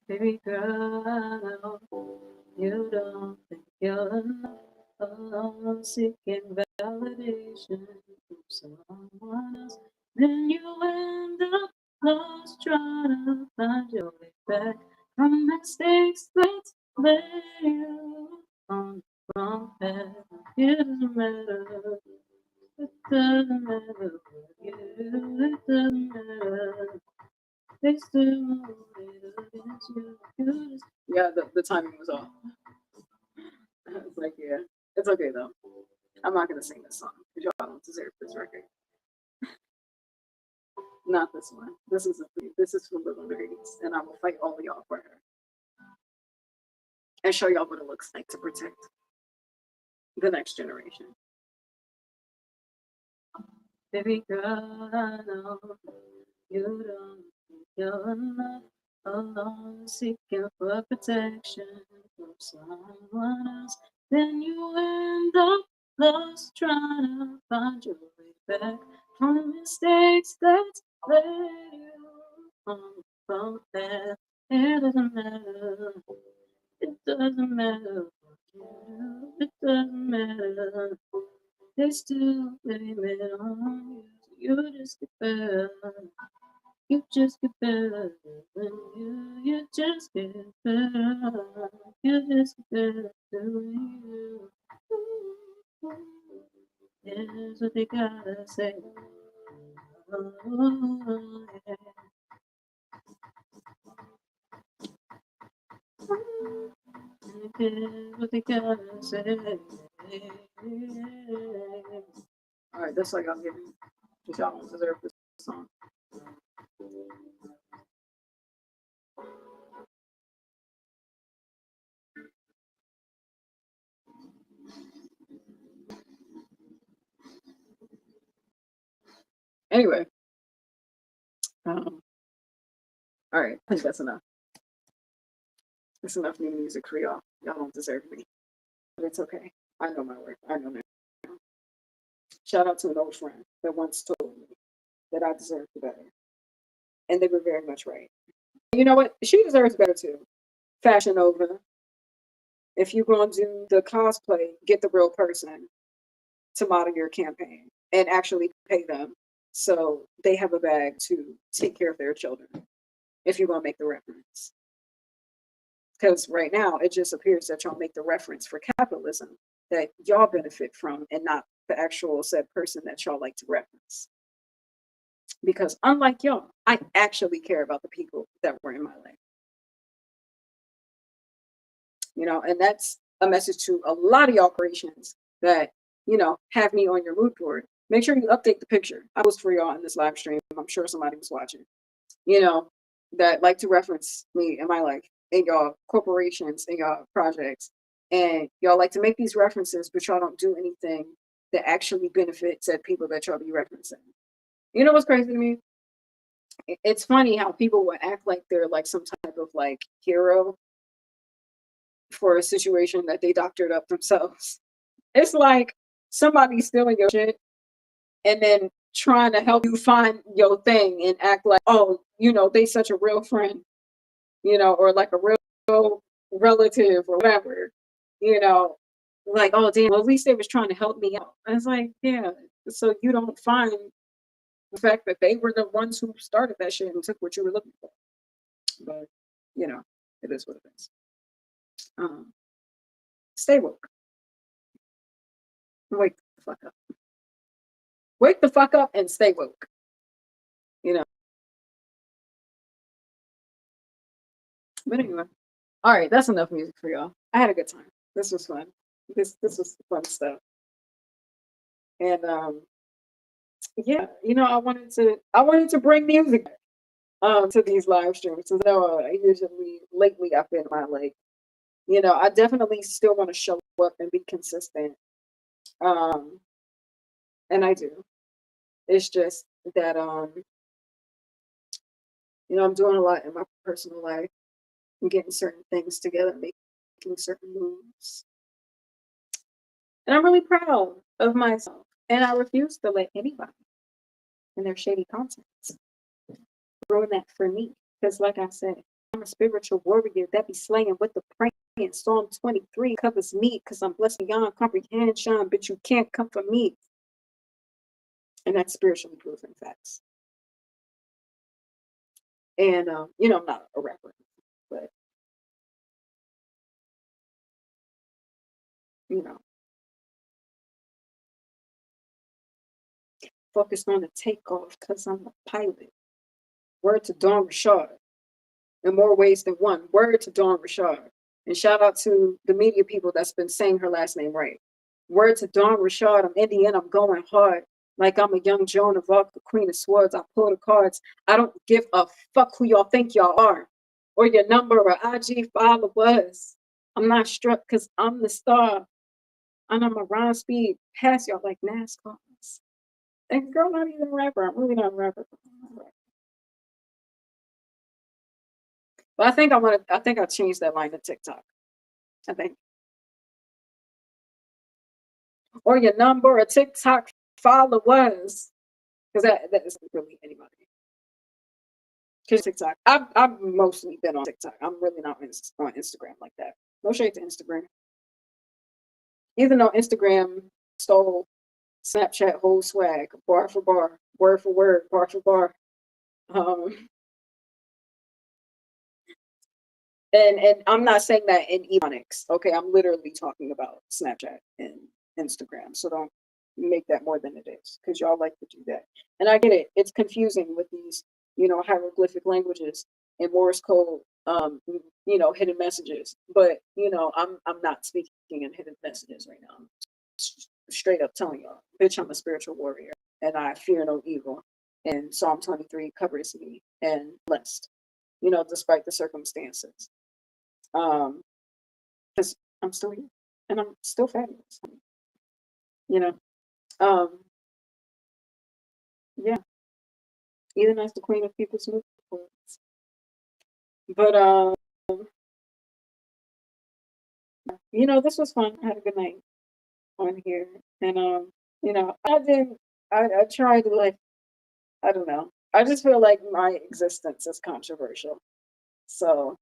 Baby girl, you don't think you're enough alone, seeking validation from someone else. Then you end up lost trying to find your way back from mistakes that led you on the wrong path. It doesn't matter. It doesn't matter for you. It doesn't matter. They still wanted against you. Yeah, the timing was off. I was like, yeah, it's okay though. I'm not gonna sing this song because y'all don't deserve this record. Not this one. This is for Little Nerdies, and I will fight all of y'all for her and show y'all what it looks like to protect the next generation. Baby girl, I know you don't think you're enough alone, seeking for protection from someone else. Then you end up lost trying to find your way back from the mistakes that led you on the wrong path. It doesn't matter. It doesn't matter what you do. It doesn't matter. They still blame it on you. So you just get better. You just get better than you just get better. You just get better than you. Here's what they gotta say. Oh, yeah. Here's what they gotta say. Alright, that's like I'm giving. Because y'all don't deserve this song. Anyway, um, all right, I think that's enough. That's enough new music for y'all. Y'all don't deserve me, but it's okay. I know my worth. I know now. Shout out to an old friend that once told me that I deserved better, and they were very much right. You know what? She deserves better too. Fashion Nova. If you're gonna do the cosplay, get the real person to model your campaign and actually pay them so they have a bag to take care of their children. If you're gonna make the reference. Because right now it just appears that y'all make the reference for capitalism that y'all benefit from and not the actual said person that y'all like to reference. Because unlike y'all, I actually care about the people that were in my life. And that's a message to a lot of y'all creations that, have me on your mood board. Make sure you update the picture. I was for y'all in this live stream. I'm sure somebody was watching, you know, that like to reference me in my life, in y'all corporations, in y'all projects. And y'all like to make these references, but y'all don't do anything that actually benefits said people that y'all be referencing. You know what's crazy to me? It's funny how people would act like they're like some type of like hero for a situation that they doctored up themselves. It's like somebody stealing your shit and then trying to help you find your thing and act like, oh, they such a real friend, or like a real relative or whatever, you know, like, oh, damn, well, at least they was trying to help me out. And it's like, yeah, so you don't find the fact that they were the ones who started that shit and took what you were looking for. But, it is what it is. Stay woke. Wake the fuck up. Wake the fuck up and stay woke. You know. But anyway. All right, that's enough music for y'all. I had a good time. This was fun. This was fun stuff. And yeah, I wanted to bring music to these live streams. So I usually lately I've been my like, I definitely still want to show up and be consistent. Um and I do. It's just that I'm doing a lot in my personal life and getting certain things together, making certain moves. And I'm really proud of myself. And I refuse to let anybody in their shady contents ruin that for me. Because, like I said, I'm a spiritual warrior that be slaying with the praying. Psalm 23 covers me because I'm blessed beyond comprehension, but you can't come for me. And that's spiritually proven facts. And, I'm not a rapper, but, you know, focused on the takeoff because I'm a pilot. Word to Dawn Rashard. In more ways than one. Word to Dawn Rashard. And shout out to the media people that's been saying her last name right. Word to Dawn Rashard. I'm Indian. I'm going hard. Like I'm a young Joan of Arc, the Queen of Swords. I pull the cards. I don't give a fuck who y'all think y'all are. Or your number or IG followers. I'm not struck because I'm the star. And I'm a rhyme speed past y'all like NASCAR. And girl, not even a rapper. I'm really not a rapper. But I think I changed that line to TikTok. I think. Or your number or TikTok followers. Because that isn't really anybody. Because TikTok. I've mostly been on TikTok. I'm really not on Instagram like that. No shade to Instagram. Even though Instagram stole Snapchat whole swag, bar for bar, word for word, bar for bar. Um, and I'm not saying that in ebonics. Okay, I'm literally talking about Snapchat and Instagram. So don't make that more than it is, because y'all like to do that. And I get it. It's confusing with these, hieroglyphic languages and Morse code, hidden messages. But I'm not speaking in hidden messages right now. I'm straight up telling y'all, bitch, I'm a spiritual warrior and I fear no evil. And Psalm 23 covers me and blessed, despite the circumstances. Um, because I'm still here and I'm still fabulous. You know, um, yeah, even as the queen of people's movements. But this was fun. I had a good night on here, and I didn't. I tried to, like, I don't know. I just feel like my existence is controversial. So,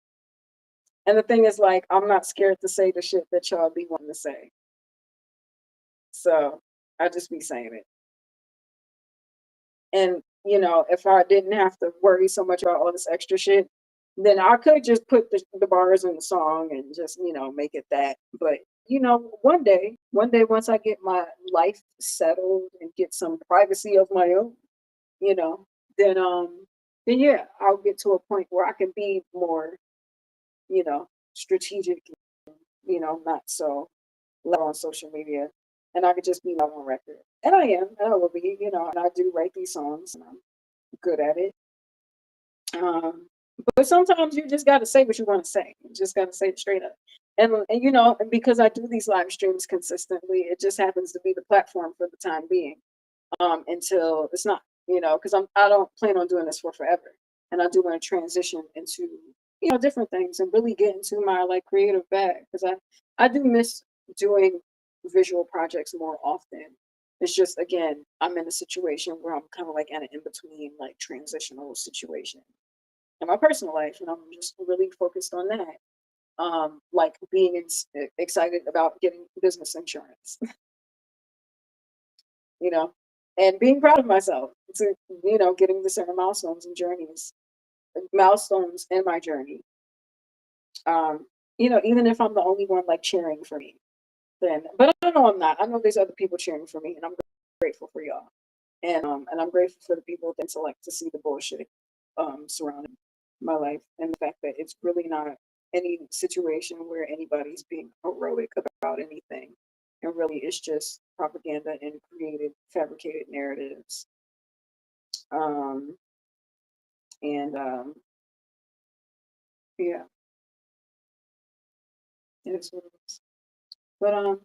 and the thing is, like, I'm not scared to say the shit that y'all be wanting to say. So I just be saying it. And, if I didn't have to worry so much about all this extra shit, then I could just put the bars in the song and just, make it that. But, one day, once I get my life settled and get some privacy of my own, you know, then, yeah, I'll get to a point where I can be more, strategic, not so loud on social media. And I could just be loud on record. And I am, and I will be, and I do write these songs and I'm good at it. But sometimes you just got to say what you want to say. You just got to say it straight up. And because I do these live streams consistently, it just happens to be the platform for the time being, until it's not, because I don't plan on doing this for forever. And I do want to transition into, different things and really get into my, like, creative bag, because I do miss doing visual projects more often. It's just, again, I'm in a situation where I'm kind of like in an in-between, like, transitional situation in my personal life, and I'm just really focused on that. Like being excited about getting business insurance, you know, and being proud of myself to, getting the certain milestones in my journey. Um, even if I'm the only one, like, cheering for me, then, but I know I'm not. I know there's other people cheering for me, and I'm grateful for y'all. And I'm grateful for the people that select to see the bullshit surrounding my life, and the fact that it's really not any situation where anybody's being heroic about anything, and really it's just propaganda and created fabricated narratives. Um, and Yeah, it is what it is. But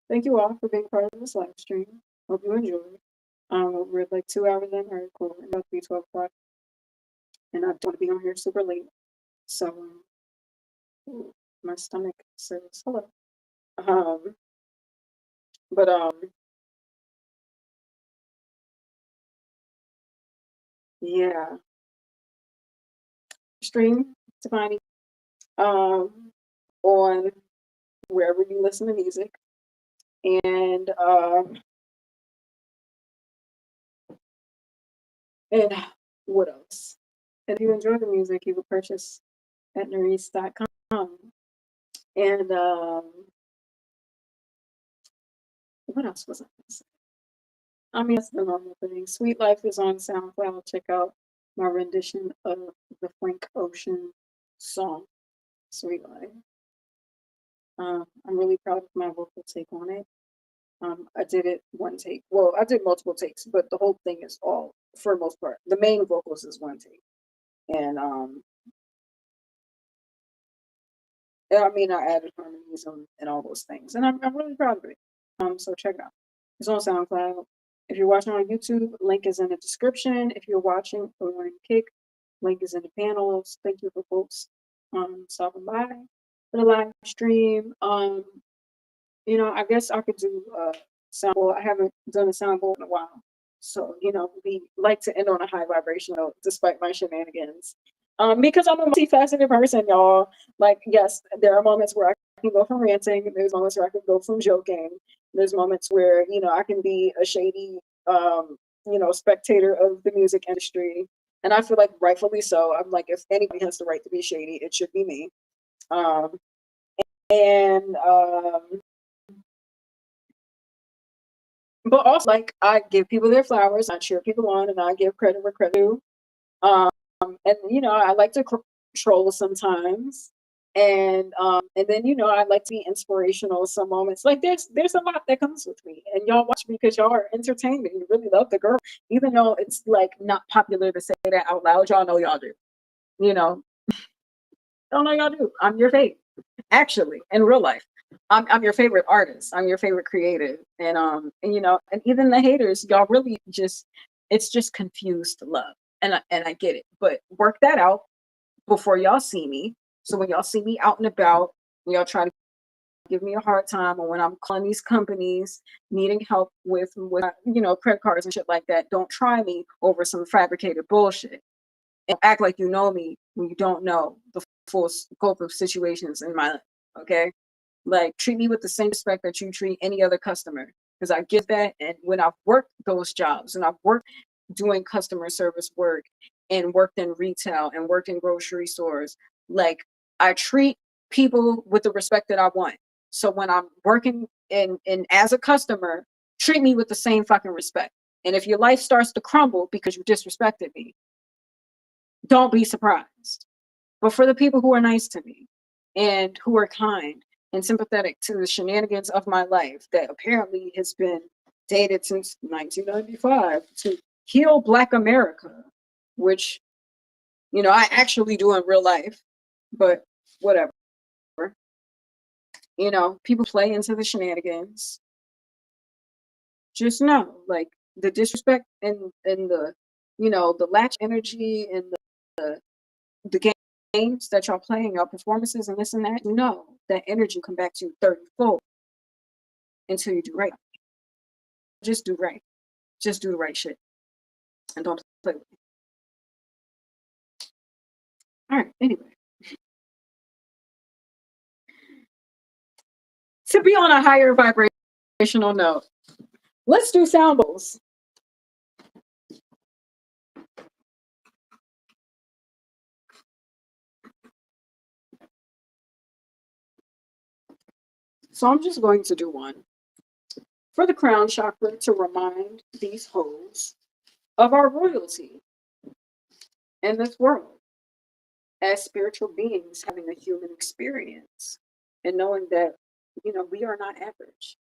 thank you all for being part of this live stream. Hope you enjoyed. We're like 2 hours in. All right, cool. It's about to be 12 o'clock, and I don't want to be on here super late. So, ooh, my stomach says hello. Um, but Yeah, stream Tiny um on wherever you listen to music, and and what else? If you enjoy the music, you will purchase at Narisse.com. And what else was I going to say? I mean, that's the normal thing. Sweet Life is on SoundCloud. Check out my rendition of the Frank Ocean song, Sweet Life. I'm really proud of my vocal take on it. I did it one take. Well, I did multiple takes, but the whole thing is all, for the most part, the main vocals is one take. And I mean, I added harmonies and all those things, and I'm really proud of it. So check it out. It's on SoundCloud. If you're watching on YouTube, link is in the description. If you're watching on Kick, link is in the panels. Thank you for folks stopping by for the live stream. I guess I could do soundboard. I haven't done a soundboard in a while. So, we like to end on a high vibration note despite my shenanigans. Because I'm a multifaceted person, y'all. Like, yes, there are moments where I can go from ranting, there's moments where I can go from joking. There's moments where, I can be a shady, spectator of the music industry. And I feel like rightfully so. I'm like, if anybody has the right to be shady, it should be me. Um, and But also, like, I give people their flowers, I cheer people on, and I give credit where credit due. Um, and I like to troll sometimes, and then I like to be inspirational. Some moments, like there's a lot that comes with me, and y'all watch me because y'all are entertained and you really love the girl, even though it's like not popular to say that out loud. Y'all know y'all do. You know, y'all know y'all do. I'm your fave, actually, in real life. I'm your favorite artist. I'm your favorite creative, and even the haters, y'all really just it's just confused love, and I get it, but work that out before y'all see me. So when y'all see me out and about, when y'all try to give me a hard time, or when I'm calling these companies needing help with credit cards and shit like that, don't try me over some fabricated bullshit. And act like you know me when you don't know the full scope of situations in my life. Okay, like treat me with the same respect that you treat any other customer, because I get that. And when I've worked those jobs and I've worked doing customer service work and worked in retail and worked in grocery stores, like I treat people with the respect that I want. So when I'm working in as a customer, treat me with the same fucking respect. And if your life starts to crumble because you disrespected me, don't be surprised. But for the people who are nice to me and who are kind and sympathetic to the shenanigans of my life that apparently has been dated since 1995 to heal Black America, which, I actually do in real life, but whatever. People play into the shenanigans. Just know, like, the disrespect and the latch energy and the games that y'all playing, your performances and this and that, that energy come back to you 30-fold until you do right. Just do right. Just do the right shit. And don't play with me. All right, anyway. To be on a higher vibrational note, let's do sound bowls. So I'm just going to do one for the crown chakra to remind these hoes of our royalty in this world as spiritual beings having a human experience and knowing that, we are not average.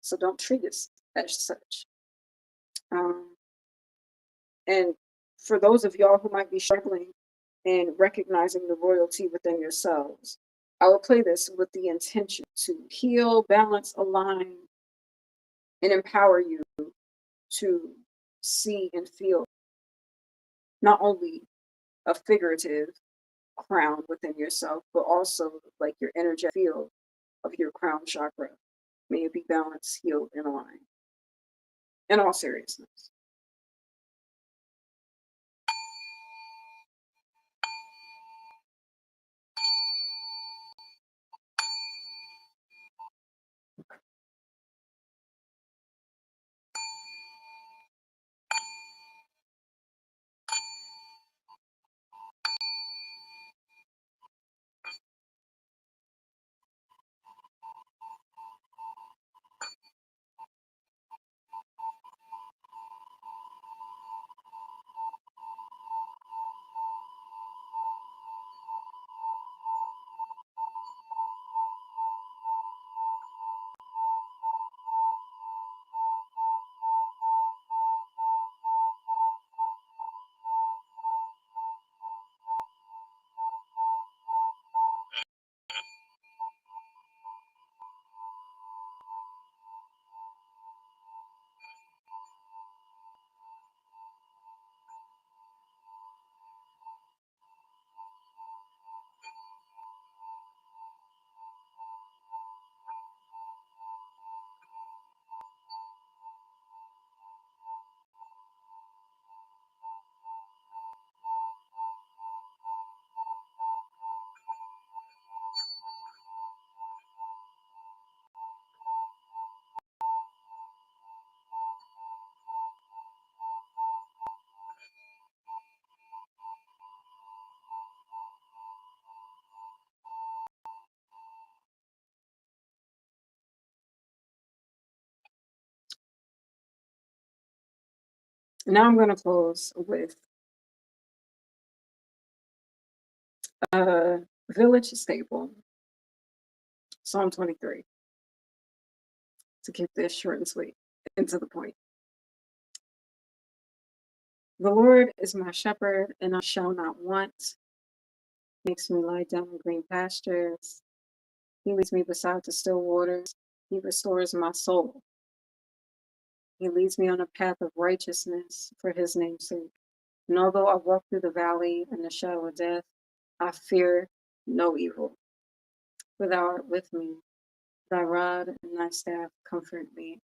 So don't treat us as such. Um, and for those of y'all who might be struggling in recognizing the royalty within yourselves, I will play this with the intention to heal, balance, align, and empower you to see and feel not only a figurative crown within yourself, but also like your energetic field of your crown chakra. May it be balanced, healed, and aligned. In all seriousness. Now I'm going to close with uh, village staple, Psalm 23, to keep this short and sweet and to the point. The Lord is my shepherd, and I shall not want. He makes me lie down in green pastures. He leads me beside the still waters. He restores my soul. He leads me on a path of righteousness for his name's sake. And although I walk through the valley and the shadow of death, I fear no evil. For thou art with me, thy rod and thy staff comfort me.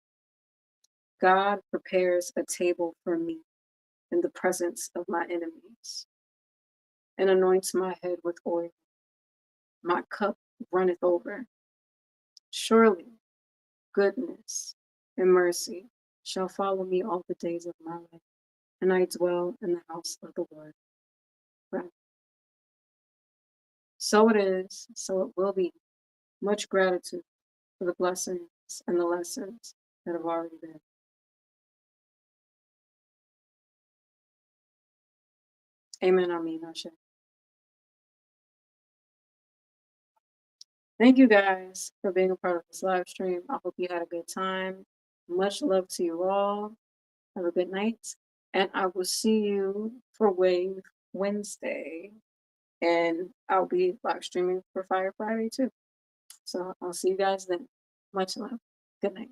God prepares a table for me in the presence of my enemies, and anoints my head with oil. My cup runneth over. Surely goodness and mercy shall follow me all the days of my life, and I dwell in the house of the Lord forever. So it is, so it will be. Much gratitude for the blessings and the lessons that have already been. Amen. Amen. Ashe. Thank you guys for being a part of this live stream. I hope you had a good time. Much love to you all. Have a good night. And I will see you for Wave Wednesday. And I'll be live streaming for Fire Friday too. So I'll see you guys then. Much love. Good night.